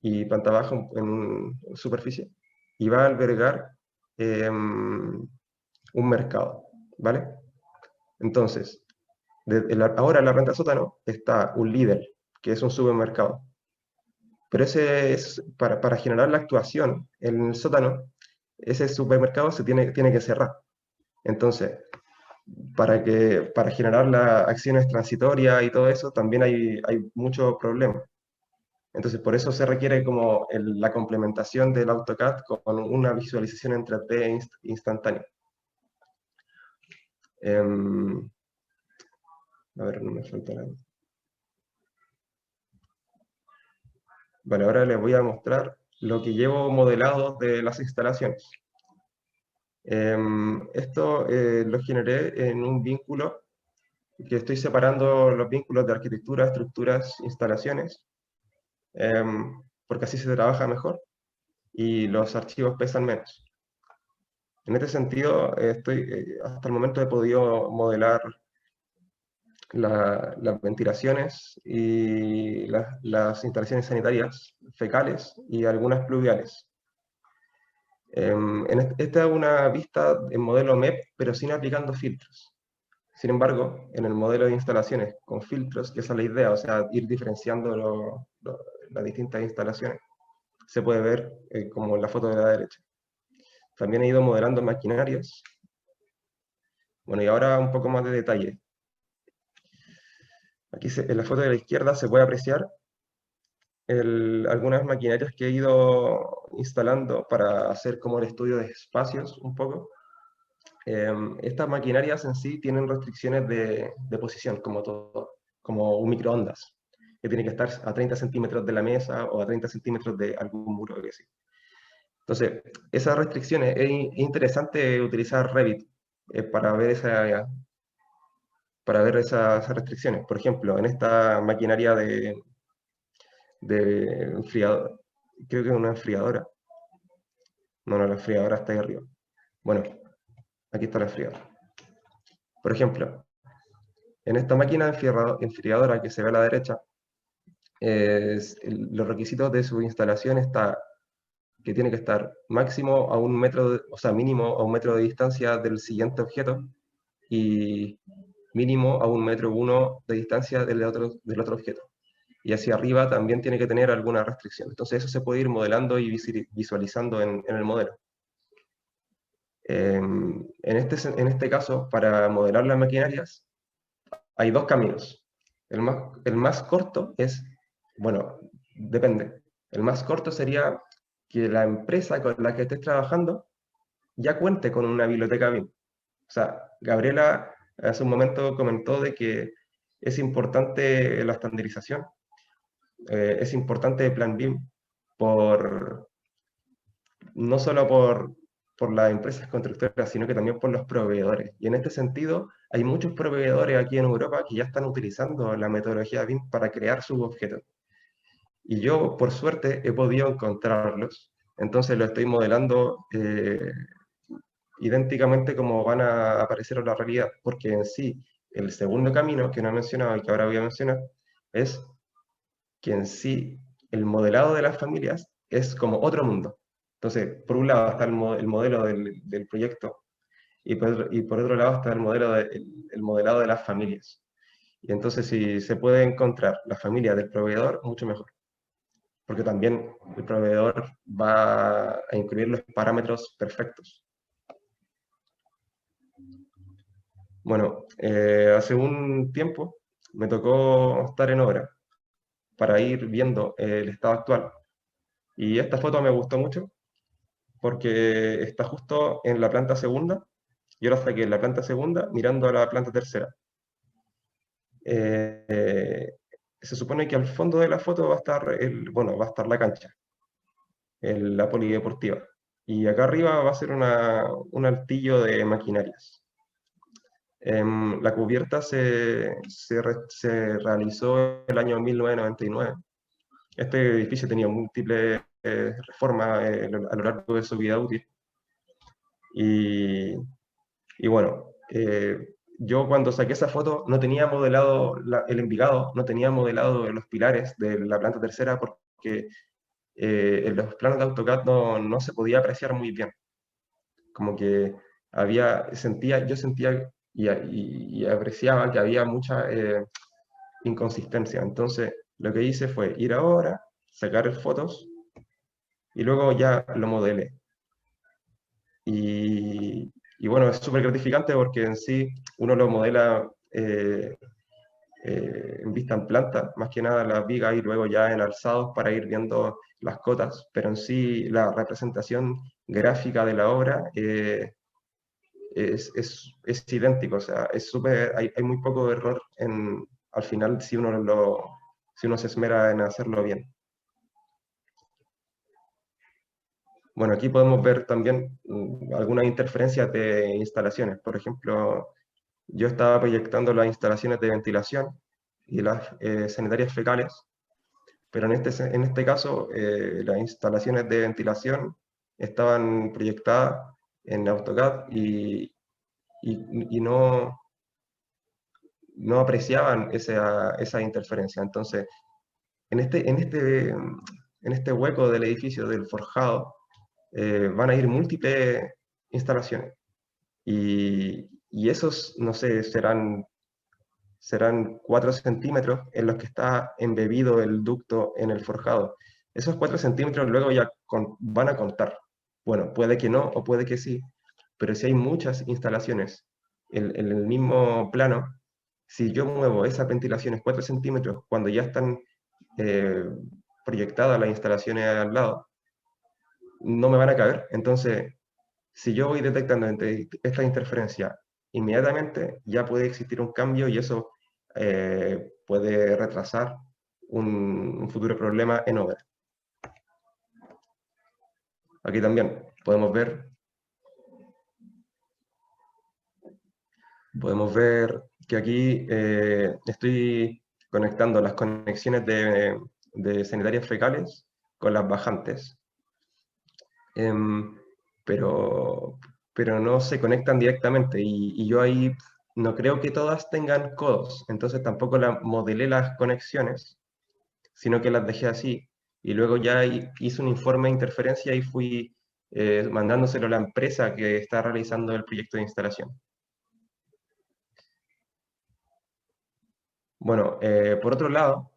[SPEAKER 3] y planta baja en superficie, y va a albergar un mercado, ¿vale? Entonces, ahora en la planta sótano está un líder, que es un supermercado. Pero ese es para generar la actuación en el sótano, ese supermercado se tiene que cerrar. Entonces, para generar las acciones transitorias y todo eso, también hay muchos problemas. Entonces, por eso se requiere como la complementación del AutoCAD con una visualización en 3D instantánea. A ver, no me falta nada. Bueno, ahora les voy a mostrar lo que llevo modelado de las instalaciones. Esto lo generé en un vínculo que estoy separando los vínculos de arquitectura, estructuras, instalaciones, porque así se trabaja mejor y los archivos pesan menos. En este sentido, hasta el momento he podido modelar las ventilaciones y las instalaciones sanitarias fecales y algunas pluviales. Esta es una vista en modelo MEP, pero sin aplicando filtros. Sin embargo, en el modelo de instalaciones con filtros, que esa es la idea, o sea, ir diferenciando las distintas instalaciones, se puede ver como en la foto de la derecha. También he ido modelando maquinarias. Bueno, y ahora un poco más de detalle. Aquí en la foto de la izquierda se puede apreciar algunas maquinarias que he ido instalando para hacer como el estudio de espacios un poco. Estas maquinarias en sí tienen restricciones de posición, como todo, como un microondas, que tiene que estar a 30 centímetros de la mesa o a 30 centímetros de algún muro, que sí. Entonces, esas restricciones, es interesante utilizar Revit para ver esas restricciones. Por ejemplo, en esta maquinaria de enfriador, creo que es una enfriadora. No, la enfriadora está ahí arriba. Bueno, aquí está la enfriadora. Por ejemplo, en esta máquina enfriadora que se ve a la derecha, los requisitos de su instalación está que tiene que estar máximo a 1 metro, o sea, mínimo a 1 metro de distancia del siguiente objeto y mínimo a 1,1 m de distancia del otro objeto. Y hacia arriba también tiene que tener alguna restricción. Entonces eso se puede ir modelando y visualizando en el modelo. En este caso, para modelar las maquinarias, hay dos caminos. El más corto es, bueno, depende. El más corto sería que la empresa con la que estés trabajando ya cuente con una biblioteca BIM. O sea, Gabriela hace un momento comentó de que es importante la estandarización, es importante el plan BIM, no solo por las empresas constructoras, sino que también por los proveedores. Y en este sentido, hay muchos proveedores aquí en Europa que ya están utilizando la metodología BIM para crear sus objetos. Y yo, por suerte, he podido encontrarlos. Entonces lo estoy modelando idénticamente como van a aparecer en la realidad, porque en sí, el segundo camino que no he mencionado y que ahora voy a mencionar, es que en sí el modelado de las familias es como otro mundo. Entonces, por un lado está el modelo del proyecto y por otro lado está el modelado de las familias. Y entonces si se puede encontrar la familia del proveedor, mucho mejor. Porque también el proveedor va a incluir los parámetros perfectos. Bueno, hace un tiempo me tocó estar en obra para ir viendo el estado actual. Y esta foto me gustó mucho porque está justo en la planta segunda. Yo la saqué en la planta segunda mirando a la planta tercera. Se supone que al fondo de la foto va a estar, va a estar la cancha, la polideportiva. Y acá arriba va a ser un altillo de maquinarias. La cubierta se realizó el año 1999. Este edificio tenía múltiples reformas a lo largo de su vida útil. Y bueno, yo cuando saqué esa foto no tenía modelado el Envigado, no tenía modelado los pilares de la planta tercera porque en los planos de AutoCAD no se podía apreciar muy bien. Como que yo sentía y apreciaba que había mucha inconsistencia. Entonces, lo que hice fue ir ahora, sacar fotos y luego ya lo modelé. Y bueno, es súper gratificante porque en sí uno lo modela en vista en planta, más que nada las vigas y luego ya en alzados para ir viendo las cotas, pero en sí la representación gráfica de la obra es idéntico, o sea, es súper, hay muy poco error al final si uno se esmera en hacerlo bien. Bueno, aquí podemos ver también algunas interferencias de instalaciones. Por ejemplo, yo estaba proyectando las instalaciones de ventilación y las sanitarias fecales, pero en este caso las instalaciones de ventilación estaban proyectadas en AutoCAD y no apreciaban esa interferencia. Entonces, en este hueco del edificio del forjado van a ir múltiples instalaciones. Y esos, no sé, serán 4 centímetros en los que está embebido el ducto en el forjado. Esos 4 centímetros luego ya van a contar. Bueno, puede que no o puede que sí, pero si hay muchas instalaciones en el mismo plano, si yo muevo esas ventilaciones 4 centímetros cuando ya están eh, proyectadas las instalaciones al lado, no me van a caber. Entonces, si yo voy detectando esta interferencia inmediatamente, ya puede existir un cambio y eso puede retrasar un futuro problema en obra. Aquí también podemos ver que aquí estoy conectando las conexiones de sanitarias fecales con las bajantes. Pero, pero no se conectan directamente y yo ahí no creo que todas tengan codos, entonces tampoco modelé las conexiones, sino que las dejé así y luego ya hice un informe de interferencia y fui mandándoselo a la empresa que está realizando el proyecto de instalación. Bueno, por otro lado,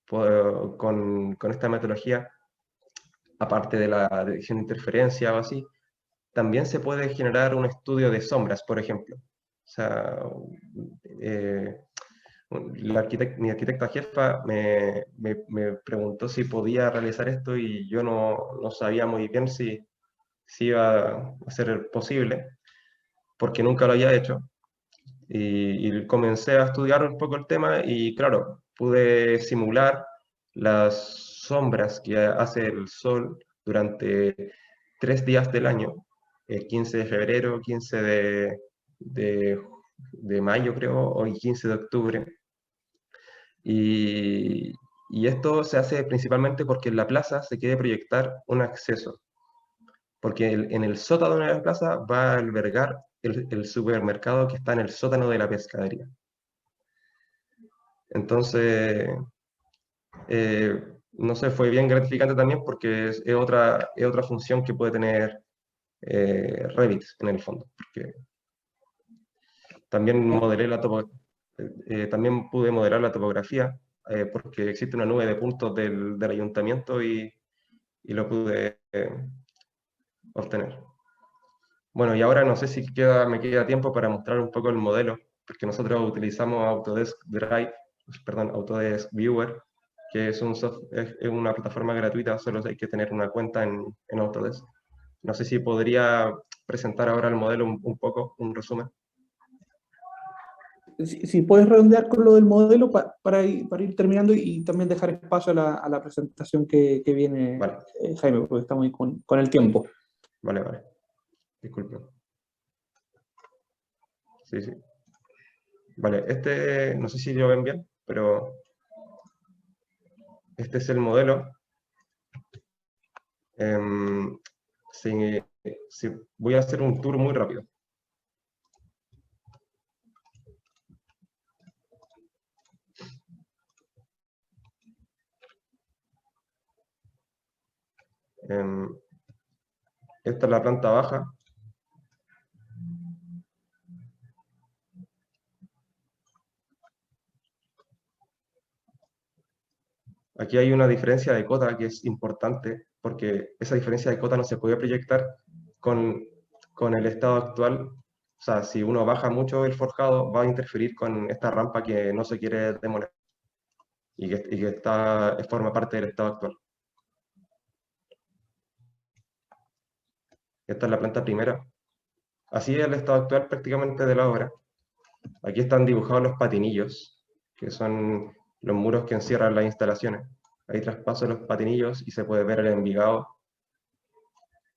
[SPEAKER 3] con esta metodología, aparte de la detección de interferencia o así, también se puede generar un estudio de sombras, por ejemplo. O sea, eh, mi arquitecta jefa me preguntó si podía realizar esto y yo no sabía muy bien si iba a ser posible, porque nunca lo había hecho. Y comencé a estudiar un poco el tema y claro, pude simular las sombras que hace el sol durante 3 días del año, 15 de febrero, 15 de mayo creo, o 15 de octubre. Y, y esto se hace principalmente porque en la plaza se quiere proyectar un acceso, porque en el sótano de la plaza va a albergar el supermercado que está en el sótano de la pescadería. Entonces, no sé, fue bien gratificante también porque es otra función que puede tener Revit en el fondo. Porque también también pude modelar la topografía porque existe una nube de puntos del ayuntamiento y lo pude obtener. Bueno, y ahora no sé si me queda tiempo para mostrar un poco el modelo, porque nosotros utilizamos Autodesk Drive, perdón, Autodesk Viewer, que es una plataforma gratuita, solo hay que tener una cuenta en Autodesk. No sé si podría presentar ahora el modelo un poco, un resumen.
[SPEAKER 1] Si puedes redondear con lo del modelo para ir terminando y también dejar espacio a la presentación que viene,
[SPEAKER 3] Vale.
[SPEAKER 1] Jaime, porque estamos ahí con el tiempo.
[SPEAKER 3] Vale. Disculpe. Sí. Vale, no sé si lo ven bien, pero este es el modelo. Voy a hacer un tour muy rápido. Esta es la planta baja. Aquí hay una diferencia de cota que es importante, porque esa diferencia de cota no se puede proyectar con el estado actual O sea, si uno baja mucho el forjado, va a interferir con esta rampa que no se quiere demoler y que forma parte del estado actual. Esta es la planta primera. Así es el estado actual prácticamente de la obra. Aquí están dibujados los patinillos, que son los muros que encierran las instalaciones. Ahí traspaso los patinillos y se puede ver el envigado,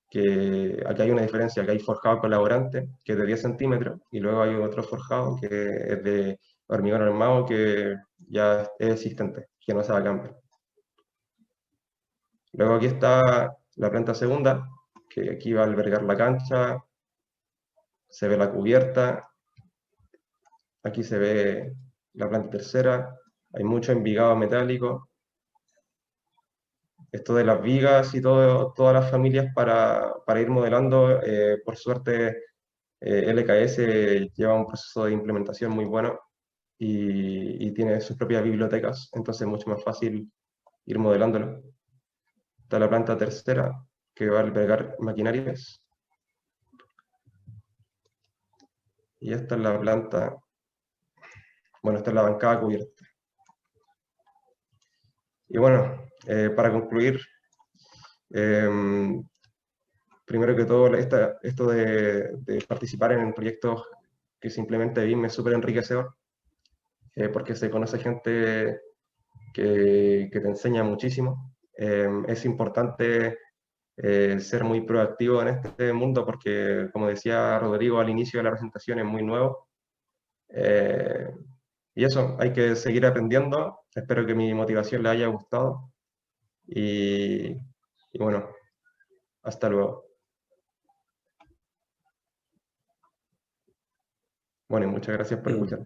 [SPEAKER 3] que aquí hay una diferencia, aquí hay forjado colaborante, que es de 10 centímetros, y luego hay otro forjado que es de hormigón armado, que ya es existente, que no se va a cambiar. Luego aquí está la planta segunda, que aquí va a albergar la cancha, se ve la cubierta, aquí se ve la planta tercera, hay mucho envigado metálico. Esto de las vigas y todas las familias para ir modelando, por suerte LKS lleva un proceso de implementación muy bueno y tiene sus propias bibliotecas, entonces es mucho más fácil ir modelándolo. Está la planta tercera, que va a albergar maquinarias. Y esta es la planta, bueno, esta es la bancada cubierta. Y bueno, para concluir, primero que todo, esto de participar en proyectos que simplemente BIM es súper enriquecedor, porque se conoce gente que te enseña muchísimo. Es importante ser muy proactivo en este mundo porque, como decía Rodrigo al inicio de la presentación, es muy nuevo. Y eso, hay que seguir aprendiendo. Espero que mi motivación le haya gustado. Y bueno, hasta luego. Bueno, y muchas gracias por escuchar.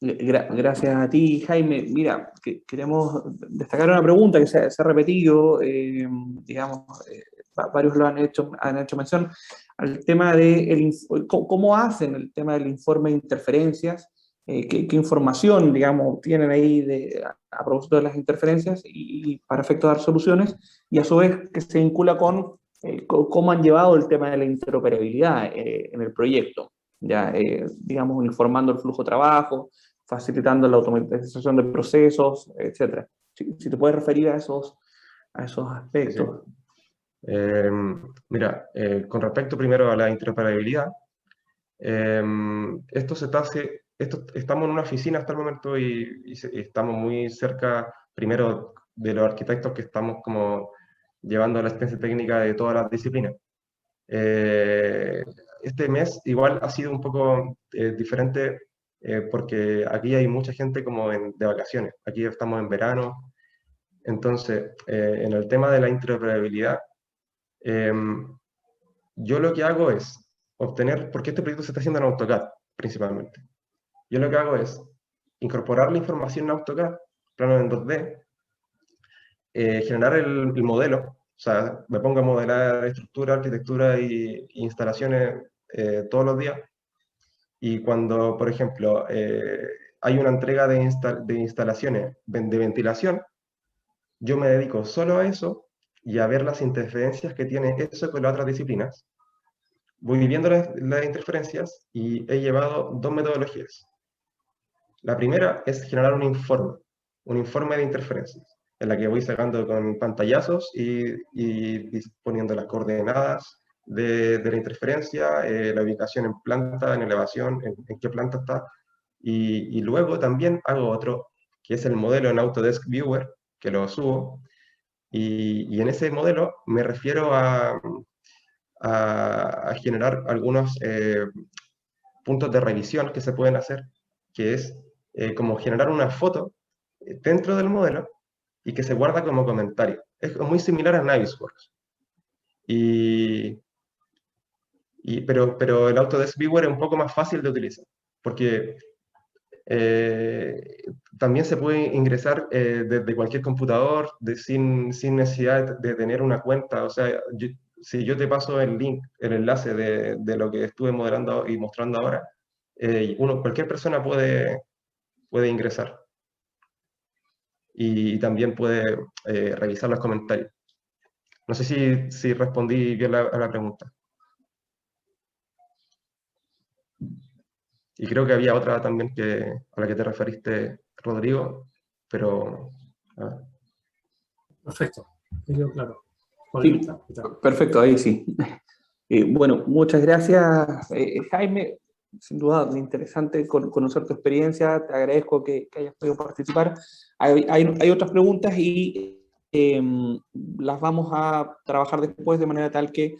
[SPEAKER 1] Gracias a ti, Jaime. Mira, queremos destacar una pregunta que se ha repetido, digamos, varios lo han hecho mención, al tema de cómo hacen el tema del informe de interferencias, qué información, digamos, tienen ahí a propósito de las interferencias y para efecto de dar soluciones, y a su vez que se vincula con cómo han llevado el tema de la interoperabilidad en el proyecto, ya, digamos, informando el flujo de trabajo, facilitando la automatización de procesos, etc. Si te puedes referir a esos aspectos.
[SPEAKER 3] Sí. Mira, con respecto primero a la interoperabilidad, estamos en una oficina hasta el momento y estamos muy cerca, primero, de los arquitectos que estamos como llevando la asistencia técnica de todas las disciplinas. Este mes igual ha sido un poco diferente porque aquí hay mucha gente como de vacaciones. Aquí estamos en verano. Entonces, en el tema de la interoperabilidad, yo lo que hago es obtener, porque este proyecto se está haciendo en AutoCAD principalmente. Yo lo que hago es incorporar la información en AutoCAD, plano en 2D, generar el modelo, o sea, me pongo a modelar estructura, arquitectura y instalaciones todos los días. Y cuando, por ejemplo, hay una entrega de instalaciones de ventilación, yo me dedico solo a eso y a ver las interferencias que tiene eso con las otras disciplinas. Voy viviendo las interferencias y he llevado dos metodologías. La primera es generar un informe de interferencias, en la que voy sacando con pantallazos y disponiendo las coordenadas de la interferencia, la ubicación en planta, en elevación, en qué planta está. Y luego también hago otro, que es el modelo en Autodesk Viewer, que lo subo. Y en ese modelo me refiero a generar algunos puntos de revisión que se pueden hacer, que es como generar una foto dentro del modelo y que se guarda como comentario. Es muy similar a Navisworks. Pero el Autodesk Viewer es un poco más fácil de utilizar, porque también se puede ingresar desde cualquier computador sin necesidad de tener una cuenta. O sea, si yo te paso el link, el enlace de lo que estuve modelando y mostrando ahora, cualquier persona puede ingresar y también puede revisar los comentarios. No sé si respondí bien a la pregunta. Y creo que había otra también a la que te referiste, Rodrigo, pero... ah.
[SPEAKER 4] Perfecto, me quedó claro.
[SPEAKER 1] Sí, perfecto, ahí sí. Bueno, muchas gracias, Jaime. Sin duda, interesante conocer tu experiencia. Te agradezco que hayas podido participar. Hay otras preguntas y las vamos a trabajar después de manera tal que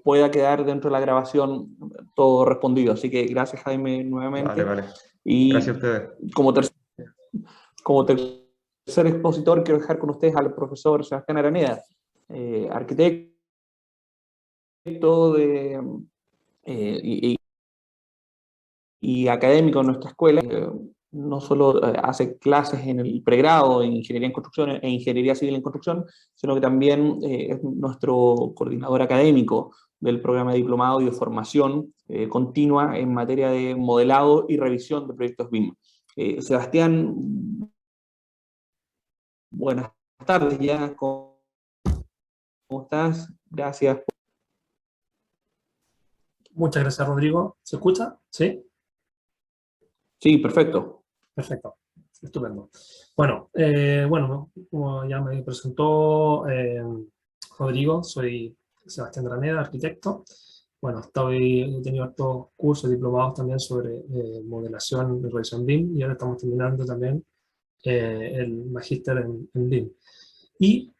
[SPEAKER 1] pueda quedar dentro de la grabación todo respondido. Así que gracias, Jaime, nuevamente.
[SPEAKER 3] Vale.
[SPEAKER 1] Y
[SPEAKER 3] gracias a ustedes.
[SPEAKER 1] Como tercer expositor, quiero dejar con ustedes al profesor Sebastián Araneda, arquitecto y académico en nuestra escuela. No solo hace clases en el pregrado en Ingeniería en Construcción e Ingeniería Civil en Construcción, sino que también es nuestro coordinador académico del programa de diplomado y de formación continua en materia de modelado y revisión de proyectos BIM. Sebastián, buenas tardes ya, ¿cómo estás? Gracias.
[SPEAKER 4] Muchas gracias, Rodrigo. ¿Se escucha? ¿Sí?
[SPEAKER 1] Sí, perfecto.
[SPEAKER 4] Perfecto. Estupendo. Bueno, como ya me presentó Rodrigo, soy Sebastián Graneda, arquitecto. Bueno, he tenido estos cursos diplomados también sobre modelación y revisión BIM, y ahora estamos terminando también el magíster en BIM. Y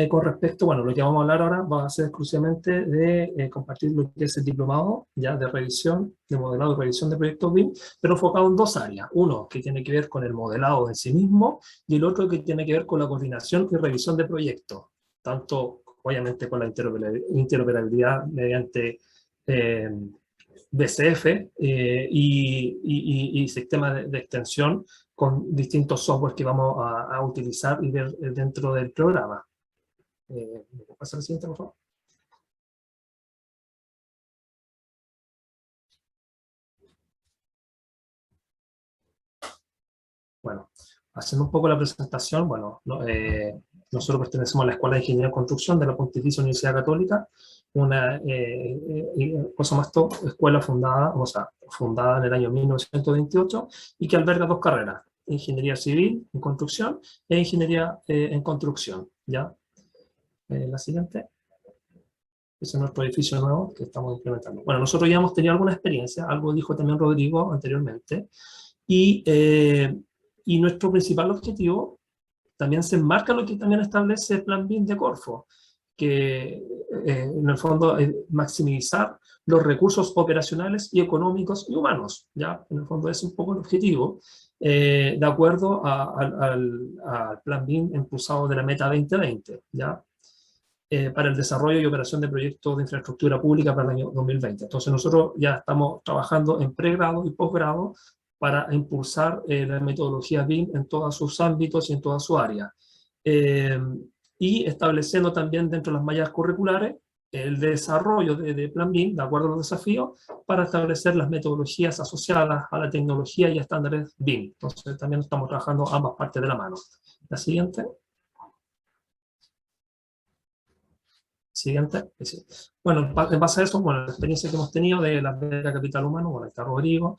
[SPEAKER 4] con respecto, bueno, lo que vamos a hablar ahora va a ser exclusivamente de compartir lo que es el diplomado ya de revisión, de modelado y revisión de proyectos BIM, pero enfocado en dos áreas. Uno que tiene que ver con el modelado en sí mismo y el otro que tiene que ver con la coordinación y revisión de proyectos, tanto obviamente con la interoperabilidad mediante BCF y sistemas de extensión con distintos softwares que vamos a utilizar y ver dentro del programa. ¿Me puedo pasar al siguiente, por favor? Bueno, haciendo un poco la presentación, bueno, nosotros pertenecemos a la Escuela de Ingeniería de Construcción de la Pontificia Universidad Católica, una escuela fundada en el año 1928 y que alberga dos carreras, Ingeniería Civil en Construcción e Ingeniería en Construcción. ¿Ya? La siguiente. Ese es nuestro edificio nuevo que estamos implementando. Bueno, nosotros ya hemos tenido alguna experiencia, algo dijo también Rodrigo anteriormente, y nuestro principal objetivo también se enmarca en lo que también establece el Plan BIM de Corfo, que en el fondo es maximizar los recursos operacionales y económicos y humanos, ¿ya? En el fondo es un poco el objetivo, de acuerdo al Plan BIM impulsado de la Meta 2020, ¿ya? Para el desarrollo y operación de proyectos de infraestructura pública para el año 2020. Entonces nosotros ya estamos trabajando en pregrado y posgrado para impulsar la metodología BIM en todos sus ámbitos y en toda su área. Y estableciendo también dentro de las mallas curriculares el desarrollo de Plan BIM, de acuerdo a los desafíos, para establecer las metodologías asociadas a la tecnología y estándares BIM. Entonces también estamos trabajando ambas partes de la mano. La siguiente. Siguiente. Bueno, en base a eso, bueno, la experiencia que hemos tenido de la beca Capital Humano, bueno, está Rodrigo,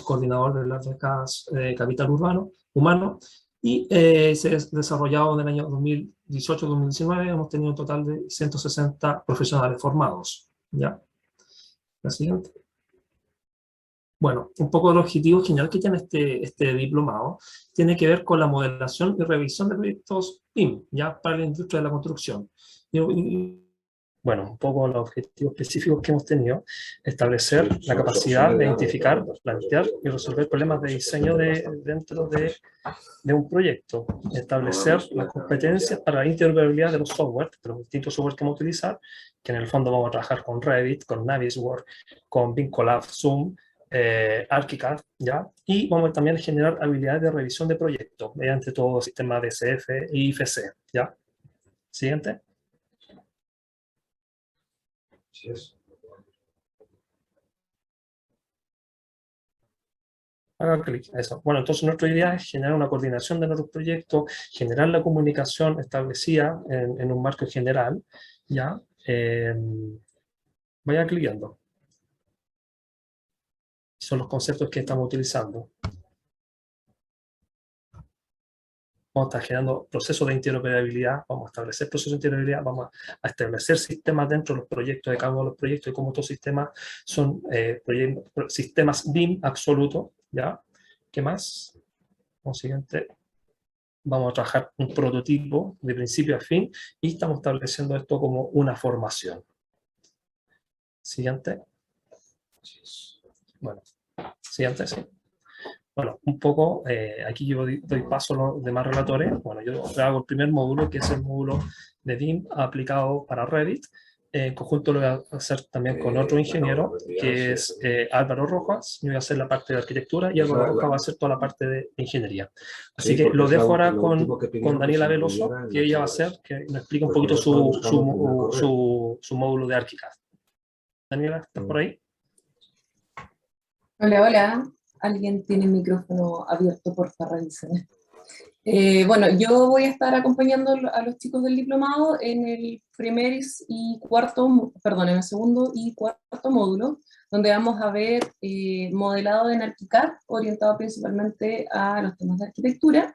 [SPEAKER 4] coordinador de las becas Capital Humano, y se ha desarrollado en el año 2018-2019, hemos tenido un total de 160 profesionales formados. ¿Ya? La siguiente. Bueno, un poco el objetivo general que tiene este diplomado tiene que ver con la modelación y revisión de proyectos BIM, ya para la industria de la construcción. Bueno, un poco los objetivos específicos que hemos tenido, establecer la capacidad de identificar, plantear y resolver problemas de diseño dentro de un proyecto, establecer las competencias para la interoperabilidad de los software, de los distintos software que vamos a utilizar, que en el fondo vamos a trabajar con Revit, con Navisworks, con BIM Collab, Zoom, ArchiCAD, ¿ya? Y vamos también a generar habilidades de revisión de proyectos mediante todo el sistema DCF y IFC, ¿ya? Siguiente. Sí es. Haga clic a eso. Bueno, entonces nuestra idea es generar una coordinación de nuestros proyectos, generar la comunicación establecida en un marco general, ¿ya? Vaya cliqueando. son los conceptos que estamos utilizando. Vamos a estar generando procesos de interoperabilidad, vamos a establecer procesos de interoperabilidad, vamos a establecer sistemas dentro de los proyectos, de cada uno de los proyectos, y cómo estos sistemas son sistemas BIM absolutos, ¿ya? ¿Qué más? Como siguiente, vamos a trabajar un prototipo de principio a fin, y estamos estableciendo esto como una formación. Siguiente. Bueno, siguiente, sí. Bueno, un poco, aquí yo doy paso a los demás relatores. Bueno, yo hago el primer módulo, que es el módulo de BIM aplicado para Revit. En conjunto lo voy a hacer también con otro ingeniero, que es Álvaro Rojas. Yo voy a hacer la parte de arquitectura y Álvaro Rojas va a hacer toda la parte de ingeniería. Así que lo dejo ahora con Daniela Veloso, que ella va a hacer, que nos explique un poquito su módulo de ArchiCAD. Daniela, ¿estás por ahí?
[SPEAKER 5] Hola, hola. ¿Alguien tiene el micrófono abierto? Por favor, revísenme. Bueno, yo voy a estar acompañando a los chicos del diplomado en el en el segundo y cuarto módulo, donde vamos a ver modelado en ArchiCAD, orientado principalmente a los temas de arquitectura,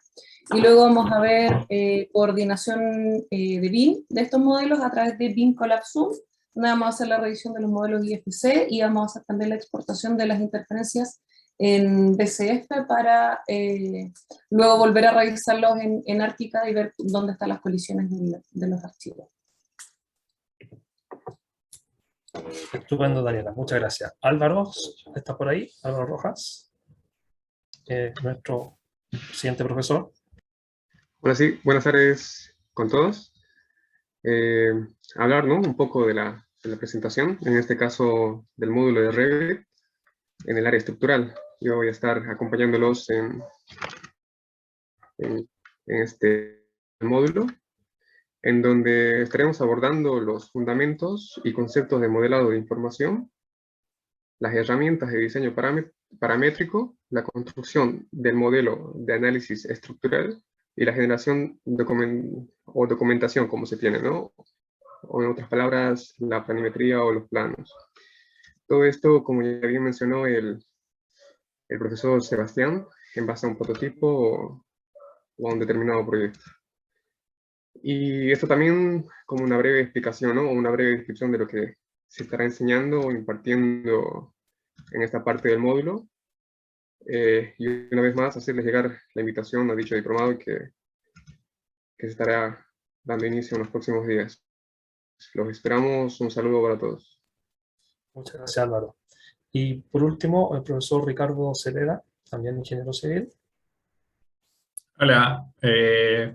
[SPEAKER 5] y luego vamos a ver coordinación de BIM de estos modelos a través de BIM Collapse Zoom, donde vamos a hacer la revisión de los modelos IFC y vamos a hacer también la exportación de las interferencias en BCF para luego volver a revisarlos en ArchiCAD y ver dónde están las colisiones de los archivos.
[SPEAKER 4] Estupendo, Daniela, muchas gracias. Álvaro, ¿está por ahí? Álvaro Rojas, nuestro siguiente profesor.
[SPEAKER 6] Hola, sí, buenas tardes con todos. Hablar, ¿no?, un poco de la presentación, en este caso del módulo de Revit en el área estructural. Yo voy a estar acompañándolos en este módulo, en donde estaremos abordando los fundamentos y conceptos de modelado de información, las herramientas de diseño paramétrico, la construcción del modelo de análisis estructural y la generación o documentación, como se tiene, ¿no? O en otras palabras, la planimetría o los planos. Todo esto, como ya bien mencionó el profesor Sebastián, en base a un prototipo o a un determinado proyecto. Y esto también como una breve explicación, ¿no? Una breve descripción de lo que se estará enseñando o impartiendo en esta parte del módulo. Y una vez más, hacerles llegar la invitación a dicho diplomado que se estará dando inicio en los próximos días. Los esperamos. Un saludo para todos.
[SPEAKER 4] Muchas gracias, Álvaro. Y por último, el profesor Ricardo Celeda, también ingeniero civil.
[SPEAKER 7] Hola,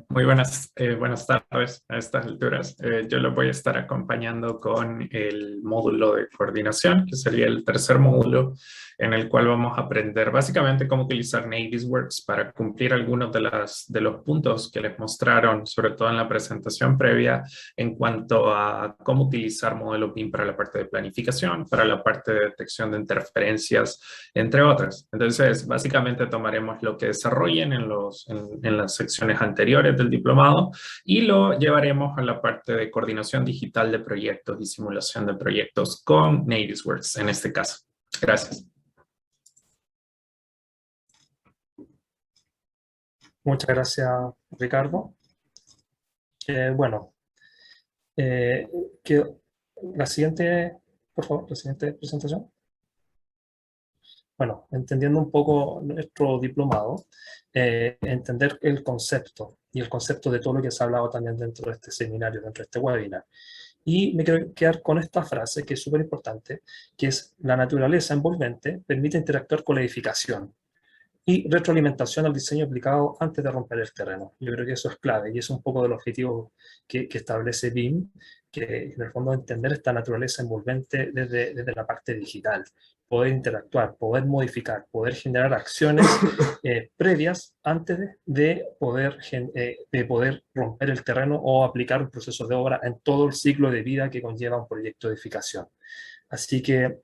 [SPEAKER 7] muy buenas tardes a estas alturas. Yo lo voy a estar acompañando con el módulo de coordinación, que sería el tercer módulo, en el cual vamos a aprender básicamente cómo utilizar Navisworks para cumplir algunos de los puntos que les mostraron, sobre todo en la presentación previa, en cuanto a cómo utilizar modelos BIM para la parte de planificación, para la parte de detección de interferencias, entre otras. Entonces, básicamente tomaremos lo que desarrollen en las secciones anteriores del diplomado y lo llevaremos a la parte de coordinación digital de proyectos y simulación de proyectos con Navisworks en este caso. Gracias.
[SPEAKER 4] Muchas gracias, Ricardo. Bueno, la siguiente, por favor, la siguiente presentación. Bueno, entendiendo un poco nuestro diplomado, entender el concepto y el concepto de todo lo que se ha hablado también dentro de este seminario, dentro de este webinar. Y me quiero quedar con esta frase que es súper importante, que es: la naturaleza envolvente permite interactuar con la edificación y retroalimentación al diseño aplicado antes de romper el terreno. Yo creo que eso es clave y es un poco del objetivo que establece BIM, que en el fondo entender esta naturaleza envolvente desde la parte digital, poder interactuar, poder modificar, poder generar acciones previas antes de poder romper el terreno o aplicar un proceso de obra en todo el ciclo de vida que conlleva un proyecto de edificación. Así que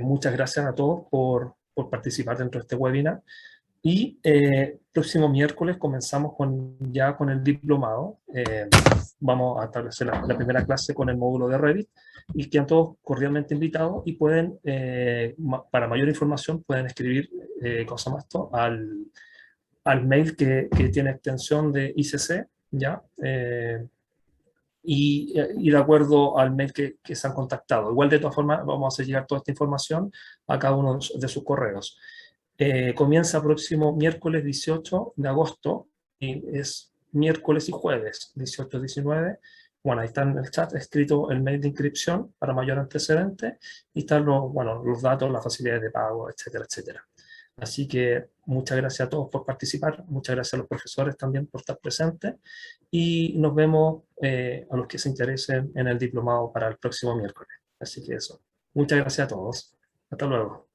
[SPEAKER 4] muchas gracias a todos por participar dentro de este webinar. Y próximo miércoles comenzamos ya con el diplomado. Vamos a establecer la primera clase con el módulo de Revit y quedan todos cordialmente invitados y pueden, para mayor información, pueden escribir ¿cómo se llama esto? Al mail que tiene extensión de ICC, ¿ya? Y de acuerdo al mail que se han contactado. Igual, de todas formas, vamos a hacer llegar toda esta información a cada uno de sus correos. Comienza próximo miércoles 18 de agosto, y es miércoles y jueves, 18-19. Bueno, ahí está en el chat escrito el mail de inscripción para mayor antecedente, y están los datos, las facilidades de pago, etcétera, etcétera. Así que muchas gracias a todos por participar, muchas gracias a los profesores también por estar presentes, y nos vemos a los que se interesen en el diplomado para el próximo miércoles. Así que eso, muchas gracias a todos. Hasta luego.